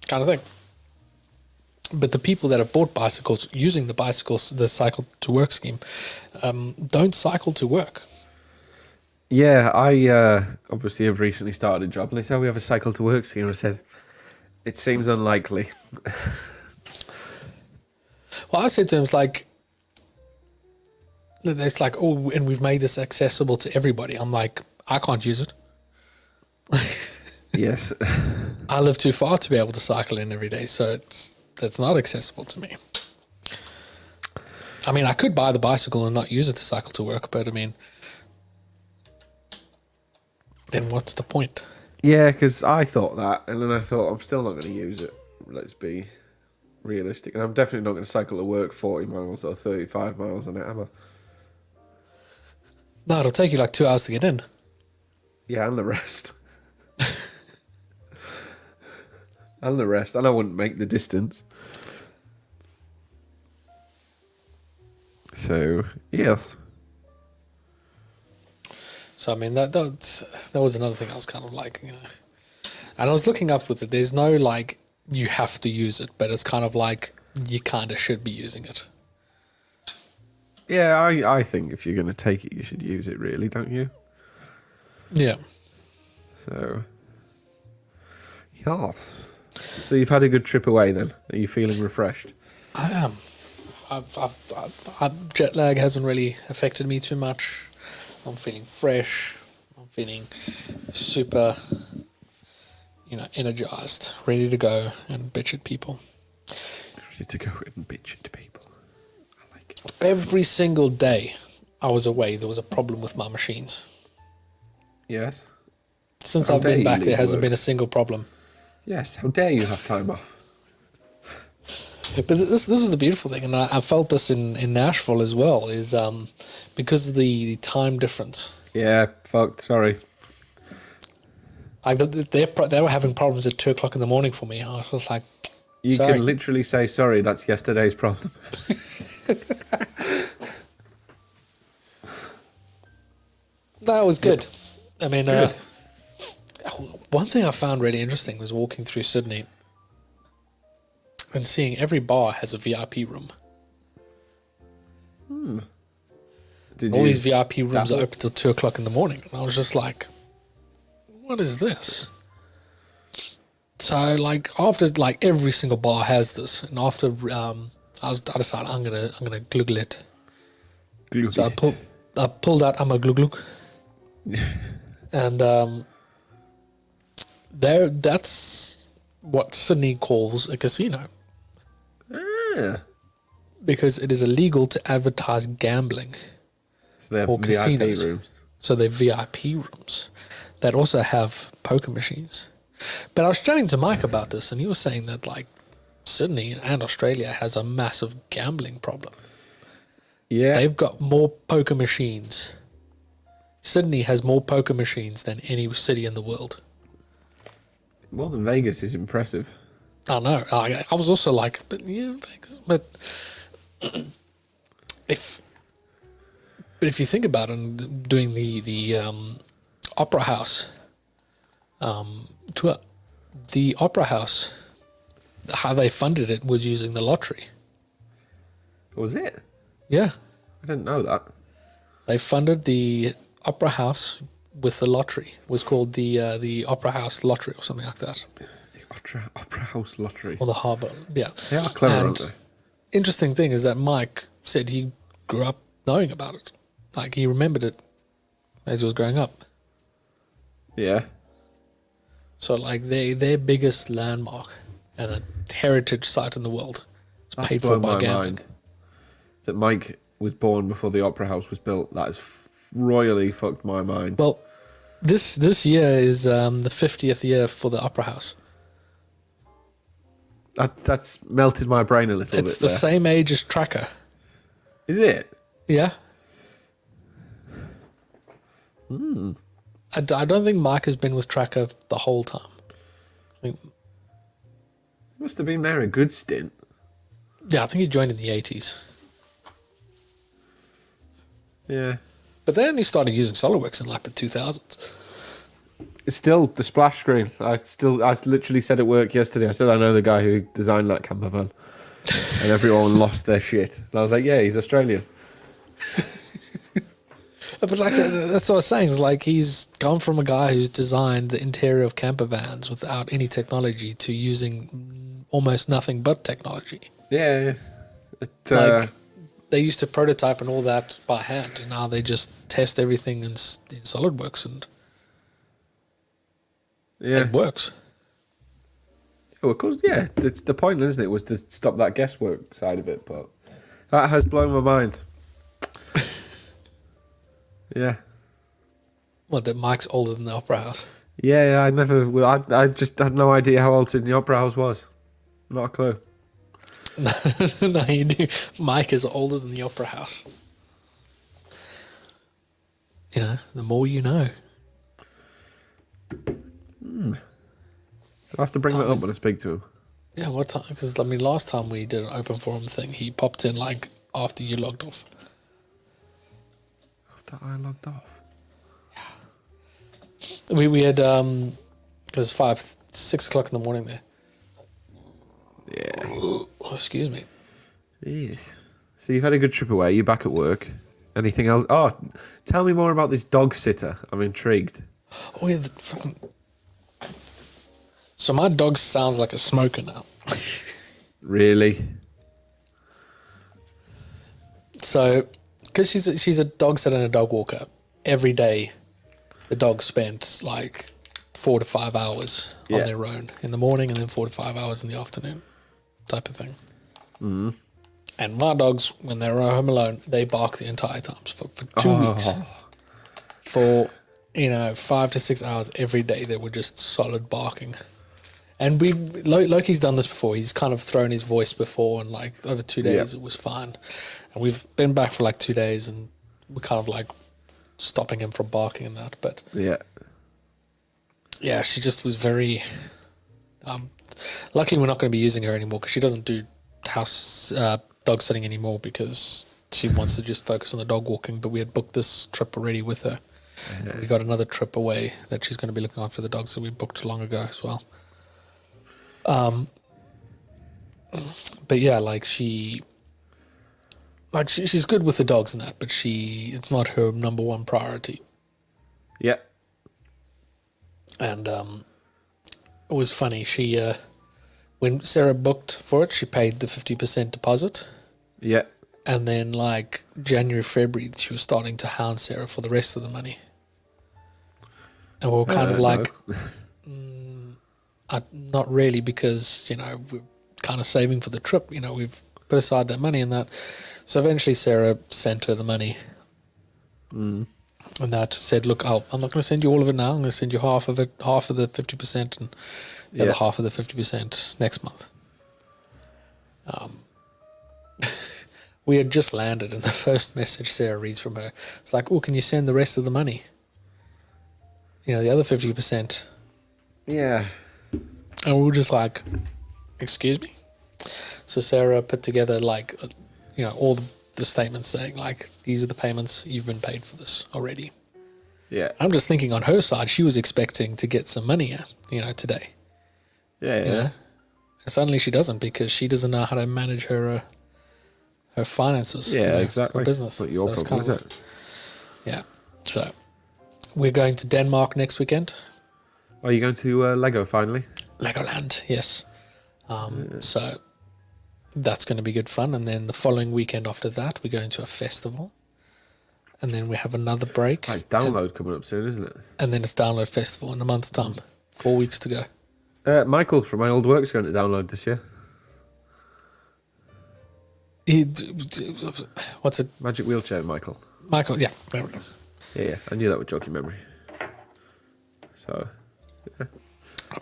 kind of thing. But the people that have bought bicycles using the cycle to work scheme, don't cycle to work. Yeah, I obviously have recently started a job, and they said we have a cycle to work scheme. I said, it seems unlikely. Well, I said to him, it's like, oh, and we've made this accessible to everybody. I'm like, I can't use it. Yes. I live too far to be able to cycle in every day, so that's not accessible to me. I mean, I could buy the bicycle and not use it to cycle to work, but I mean, then what's the point? Yeah, because I thought that, and then I thought, I'm still not going to use it. Let's be realistic. And I'm definitely not going to cycle to work 40 miles or 35 miles on it, am I? No, it'll take you like 2 hours to get in. Yeah, and the rest. And the rest. And I wouldn't make the distance. So, yes. So, I mean, that was another thing I was kind of like, And I was looking up with it. There's no, like, you have to use it, but it's kind of like you kind of should be using it. Yeah, I think if you're going to take it, you should use it, really, don't you? Yeah. So, yes. So you've had a good trip away then? Are you feeling refreshed? I am. Jet lag hasn't really affected me too much. I'm feeling fresh. I'm feeling super, energized, ready to go and bitch at people. Ready to go and bitch at people. I like it. Every single day I was away, there was a problem with my machines. Yes. Since How I've dare been you back, leave there hasn't work? been a single problem. Yes, how dare you have time off? But this is the beautiful thing, and I felt this in Nashville as well, is because of the time difference. Yeah, fucked, sorry. Like they were having problems at 2 o'clock in the morning for me. I was like, You sorry. can literally say, sorry, that's yesterday's problem. No, it was good. I mean, one thing I found really interesting was walking through Sydney and seeing every bar has a VIP room. Did All you these VIP rooms dabble? are open till 2 o'clock in the morning. And I was just like, what is this? So, like, after, like, every single bar has this. And after, I decided I'm gonna Google it. glue So it? I pulled out I'm a glug. And that's what Sydney calls a casino. Ah. Because it is illegal to advertise gambling. So they have Or VIP casinos. rooms. So they're VIP rooms that also have poker machines. But I was chatting to Mike about this, and he was saying that, like, Sydney and Australia has a massive gambling problem. Yeah. They've got more poker machines. Sydney has more poker machines than any city in the world. More than Vegas is impressive. I know. I was also like, but yeah, but if you think about it, and doing the Opera House tour, the Opera House, how they funded it was using the lottery. Was it? Yeah, I didn't know that. they funded the Opera House with the lottery. It was called the Opera House Lottery or something like that, The Opera House Lottery. or the Harbour. Yeah, They are clever, And aren't they? interesting thing is that Mike said he grew up knowing about it. Like, he remembered it as he was growing up. Yeah. So, like, their biggest landmark and a heritage site in the world is That's paid for blown by my gambling. mind. That Mike was born before the Opera House was built. That has royally fucked my mind. Well, this year is the 50th year for the Opera House. That's melted my brain a little bit. It's the same age as Tracker. Is it? Yeah. I don't think Mike has been with Tracker the whole time. I think, He must have been there a good stint. yeah, I think he joined in the 80s. Yeah. But they only started using SolidWorks in like the 2000s. It's still the splash screen. I literally said at work yesterday, I said I know the guy who designed that camper van. And everyone lost their shit. And I was like, yeah, he's Australian. But like that's what I was saying. It's like he's gone from a guy who's designed the interior of camper vans without any technology to using almost nothing but technology. Yeah. Like they used to prototype and all that by hand, and now they just test everything in SolidWorks, and it works. Well, of course, yeah. It's the point, isn't it, was to stop that guesswork side of it. But that has blown my mind. Yeah. What, that Mike's older than the Opera House? Yeah, I never. Well, I just had no idea how old Sydney Opera House was. Not a clue. No, you do. Mike is older than the Opera House. You know, the more you know. I'll have to bring that up when I speak to him. Yeah, what time? Because, I mean, last time we did an open forum thing, he popped in, like, after you logged off. After I logged off? We had, it was 6 o'clock in the morning there. Yeah. Oh, excuse me. Yes. So you've had a good trip away. You're back at work. Anything else? Oh, tell me more about this dog sitter. I'm intrigued. Oh, yeah, the fucking... So my dog sounds like a smoker now. Really? So, because she's a dog sitter and a dog walker, every day the dog spent like 4 to 5 hours on their own in the morning and then 4 to 5 hours in the afternoon type of thing. Mm. And my dogs, when they're home alone, they bark the entire time for 2 weeks. For, 5 to 6 hours every day, they were just solid barking. And Loki's done this before. He's kind of thrown his voice before, and like over 2 days it was fine. And we've been back for like 2 days, and we're kind of like stopping him from barking and that. But yeah, she just was very. Luckily, we're not going to be using her anymore because she doesn't do house dog sitting anymore because she wants to just focus on the dog walking. But we had booked this trip already with her. Yeah. We got another trip away that she's going to be looking after the dogs that we booked long ago as well. But yeah, she's good with the dogs and that, but it's not her number one priority. Yeah. And it was funny. She when Sarah booked for it, she paid the 50% deposit. Yeah. And then like January, February, she was starting to hound Sarah for the rest of the money. And we were kind of like, not really, because, we're kind of saving for the trip. We've put aside that money and that. So eventually Sarah sent her the money. And that said, look, I'm not going to send you all of it now. I'm going to send you half of it, half of the 50% and the other half of the 50% next month. We had just landed, and the first message Sarah reads from her, it's like, oh, can you send the rest of the money? The other 50%. Yeah. And we were just like, excuse me? So Sarah put together all the statements saying these are the payments, you've been paid for this already. Yeah. I'm just thinking on her side, she was expecting to get some money, today. Yeah. And suddenly she doesn't, because she doesn't know how to manage her finances. Yeah, exactly. Her business. It's not your problem, is it? Yeah. So we're going to Denmark next weekend. Are you going to Lego finally? Legoland, yes. So that's going to be good fun. And then the following weekend after that, we're going to a festival. And then we have another break. It's Download coming up soon, isn't it? And then it's Download Festival in a month's time. 4 weeks to go. Michael from my old work's going to Download this year. he, what's it? Magic wheelchair, Michael. Michael, yeah, there we go. Yeah. I knew that would jog your memory. So,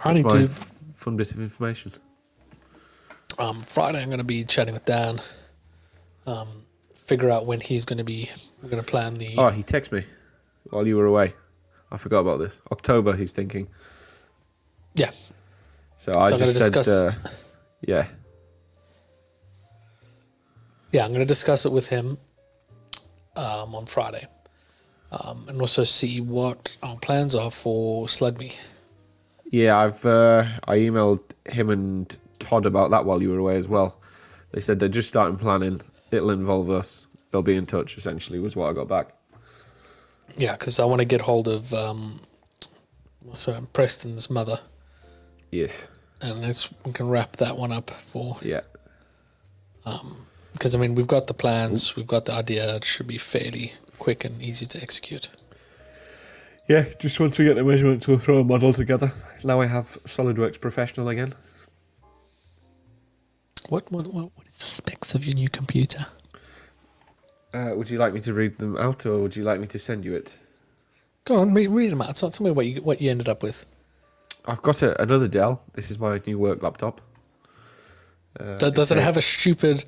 I need my to. fun bit of information. Friday, I'm going to be chatting with Dan. Figure out when he's going to be. We're going to plan the. Oh, he texted me while you were away. I forgot about this. October, he's thinking. Yeah. So I I'm just gonna said, discuss. yeah. Yeah, I'm going to discuss it with him on Friday, and also see what our plans are for Slug Me. Yeah, I emailed him and Todd about that while you were away as well. They said they're just starting planning. It'll involve us. They'll be in touch, essentially, was what I got back. Yeah, because I want to get hold of Preston's mother, Yes. and we can wrap that one up for. Yeah. Because I mean, we've got the plans, we've got the idea. It should be fairly quick and easy to execute. Yeah, just once we get the measurements, we'll throw a model together. Now I have SolidWorks Professional again. What is the specs of your new computer? Would you like me to read them out, or would you like me to send you it? Go on, read them out. Tell me what you ended up with. I've got another Dell. This is my new work laptop. Does it have a stupid,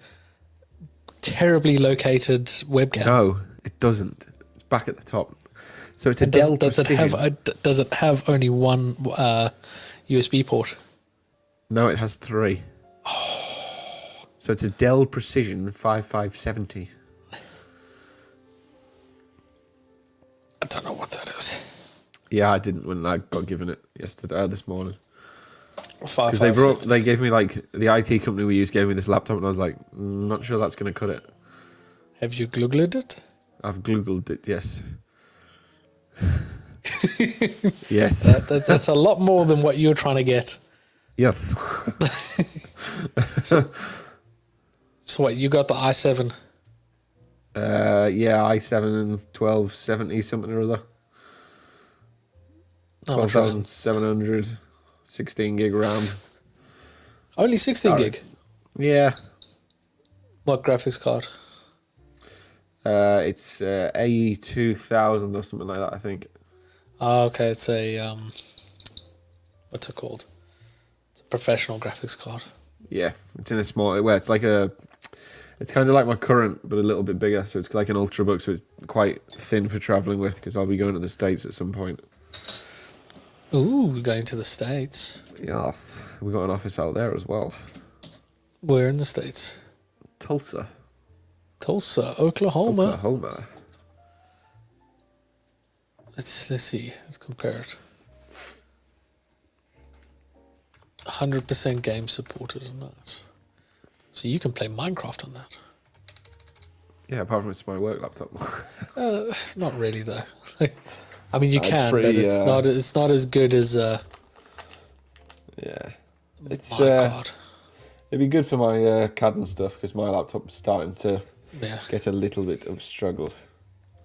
terribly located webcam? No, it doesn't. It's back at the top. So it's a Dell Precision. Does it have only one USB port? No, it has 3. So it's a Dell Precision 5570. I don't know what that is. Yeah, I didn't when I got given it this morning. 557. They gave me, like, the IT company we use gave me this laptop, and I was like, not sure that's going to cut it. Have you Googled it? I've Googled it, yes. Yes. That's a lot more than what you're trying to get. Yes. So what, you got the i7? Yeah, i7 1270 something or other. How much RAM? 12,700, 16 gig RAM. Only 16 gig? Yeah. What graphics card? It's A2000 or something like that, I think. Oh, okay, it's a, what's it called? It's a professional graphics card. Yeah, it's in a small, where it's like it's kind of like my current, but a little bit bigger. So it's like an Ultrabook, so it's quite thin for traveling with, because I'll be going to the States at some point. Ooh, we're going to the States. Yes, we got an office out there as well. Where in the States? Tulsa, Oklahoma. Oklahoma. Let's see. Let's compare it. 100% game supported. Nice. So you can play Minecraft on that. Yeah, apart from it's my work laptop. Not really though. I mean, you It's can, pretty, but it's not as good as Yeah, my card. it'd be good for my CAD and stuff, because my laptop's starting to Yeah. get a little bit of a struggle.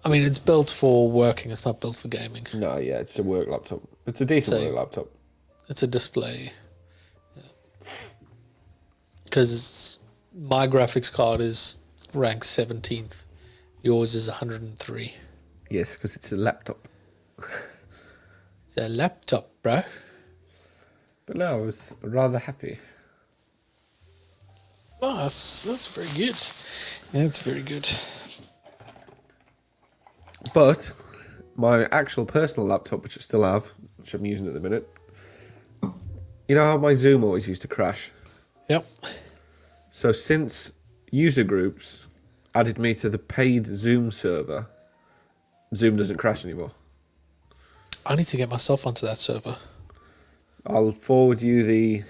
I mean, it's built for working. It's not built for gaming. No, yeah, it's a work laptop. It's a decent So- work laptop. It's a display. Because my graphics card is ranked 17th. Yours is 103. Yes, because it's a laptop. It's a laptop, bro. But no, I was rather happy. Oh, that's very good. Yeah, it's very good. But my actual personal laptop, which I still have, which I'm using at the minute, you know how my Zoom always used to crash? Yep. So since user groups added me to the paid Zoom server, Zoom doesn't crash anymore. I need to get myself onto that server. I'll forward you the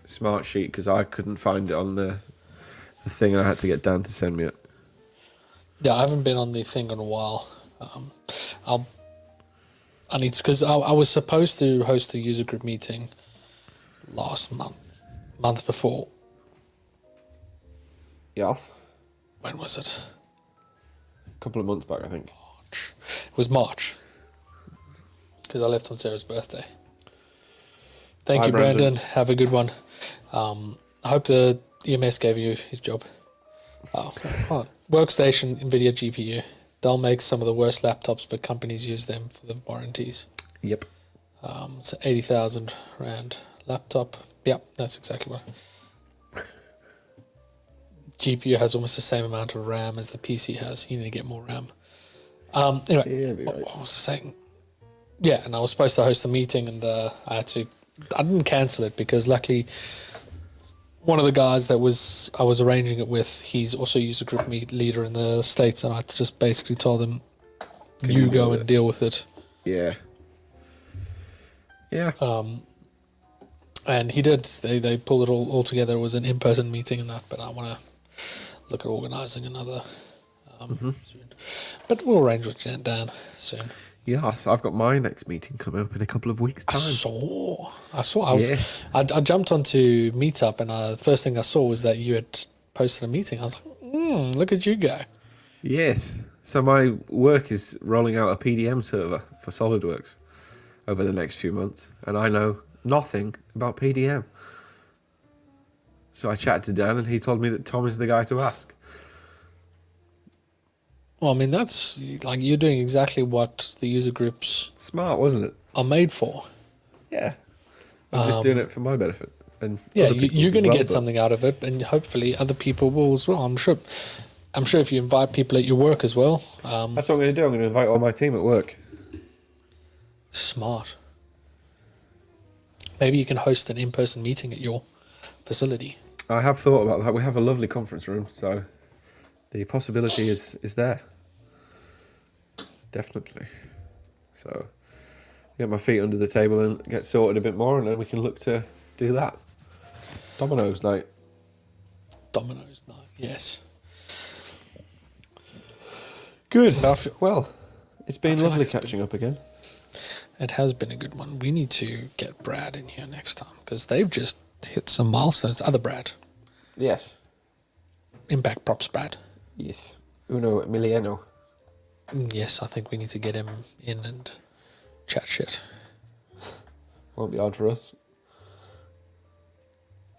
smart sheet, because I couldn't find it on the thing. I had to get Dan to send me it. Yeah, I haven't been on the thing in a while. I need to, because I was supposed to host a user group meeting last month before. Yes. When was it? A couple of months back, I think. March. It was March. Because I left on Sarah's birthday. Thank Hi, you, Brandon. Brandon. Have a good one. I hope the EMS gave you his job. Oh, okay. Hold on. Workstation, NVIDIA GPU. They'll make some of the worst laptops, but companies use them for the warranties. Yep. It's an 80,000 Rand laptop. Yep, that's exactly what. GPU has almost the same amount of RAM as the PC has. You need to get more RAM. Anyway, Yeah, be right. what was I saying? Yeah, and I was supposed to host a meeting, and I didn't cancel it because luckily one of the guys I was arranging it with, he's also user group leader in the States, and I just basically told him, you go and deal with it. Yeah. Yeah. And he did. They pulled it all together. It was an in-person meeting and that, but I want to look at organising another soon. But we'll arrange with Dan soon. Yes, I've got my next meeting coming up in a couple of weeks' time. I jumped onto Meetup, and the first thing I saw was that you had posted a meeting. I was like, look at you go. Yes. So my work is rolling out a PDM server for SolidWorks over the next few months, and I know nothing about PDM. So I chatted to Dan, and he told me that Tom is the guy to ask. Well, I mean, that's like you're doing exactly what the user groups Smart, wasn't it? are made for. Yeah. I'm just doing it for my benefit. And Yeah, other people's you're as going to well, get but- something out of it, and hopefully other people will as well. I'm sure if you invite people at your work as well. That's what I'm going to do. I'm going to invite all my team at work. Smart. Maybe you can host an in-person meeting at your facility. I have thought about that. We have a lovely conference room, so the possibility is there. Definitely. So get my feet under the table and get sorted a bit more, and then we can look to do that. Domino's night. Domino's night, yes. Good. But I feel- Well, it's been feel like lovely it's been- catching up again. It has been a good one. We need to get Brad in here next time because they've just hit some milestones. Other Brad. Yes. Impact Props Brad. Yes. Uno Emiliano. Yes, I think we need to get him in and chat shit. Won't be hard for us.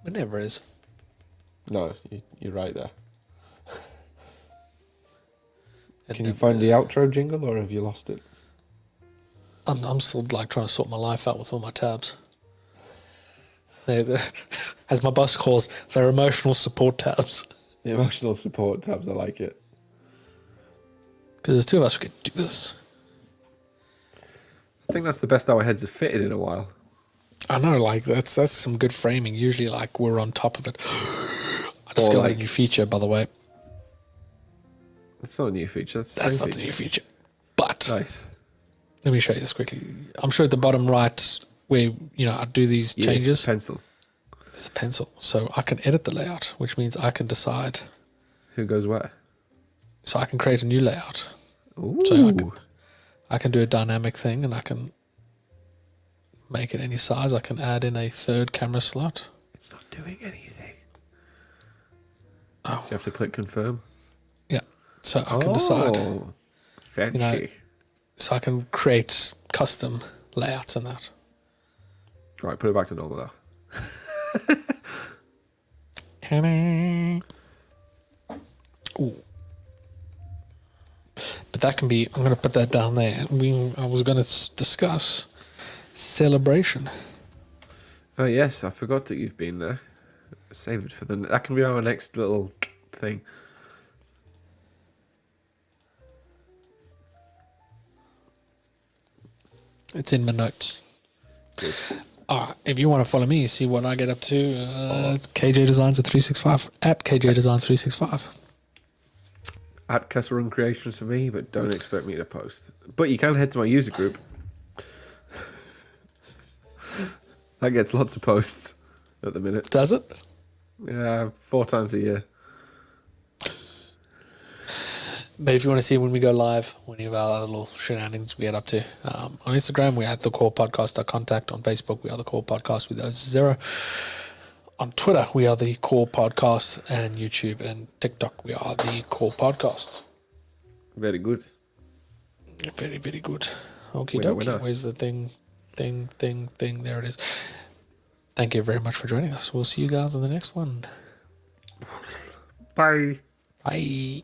It never is. No, you're right there. It Can you never find is. the outro jingle, or have you lost it? I'm still like trying to sort my life out with all my tabs. They as my boss calls, they're emotional support tabs. The emotional support tabs, I like it. Because there's two of us who could do this. I think that's the best our heads have fitted in a while. I know, like that's some good framing. Usually, like we're on top of it. I discovered like- a new feature, by the way. That's not a new feature. That's That's same not the feature. new feature. But Nice. let me show you this quickly. I'm sure at the bottom right, where I do these Yes, changes, pencil. it's a pencil, so I can edit the layout, which means I can decide. Who goes where? So I can create a new layout. Ooh. So I can do a dynamic thing, and I can make it any size. I can add in a third camera slot. It's not doing anything. Oh, You have to click confirm. yeah. So I can decide. Oh, fancy. You know, So I can create custom layouts and that. Right, put it back to normal now. Ooh. But that can be. I'm going to put that down there. I was going to discuss celebration. Oh yes, I forgot that you've been there. Save it for that can be our next little thing. It's in my notes. Good. If you want to follow me, see what I get up to, it's KJ Designs at 365 at KJ Designs 365. At Kessel Run Creations for me, but don't expect me to post. But you can head to my user group. That gets lots of posts at the minute. Does it? Yeah, 4 times a year. But if you want to see when we go live, any of our little shenanigans we get up to, on Instagram, we're at the Core Podcast. Contact on Facebook, we are the Core Podcast with those 0. On Twitter, we are the Core Podcast, and YouTube and TikTok, we are the Core Podcast. Very good. Very, very good. Okie Winner, dokie. winner. Where's the thing? There it is. Thank you very much for joining us. We'll see you guys in the next one. Bye. Bye.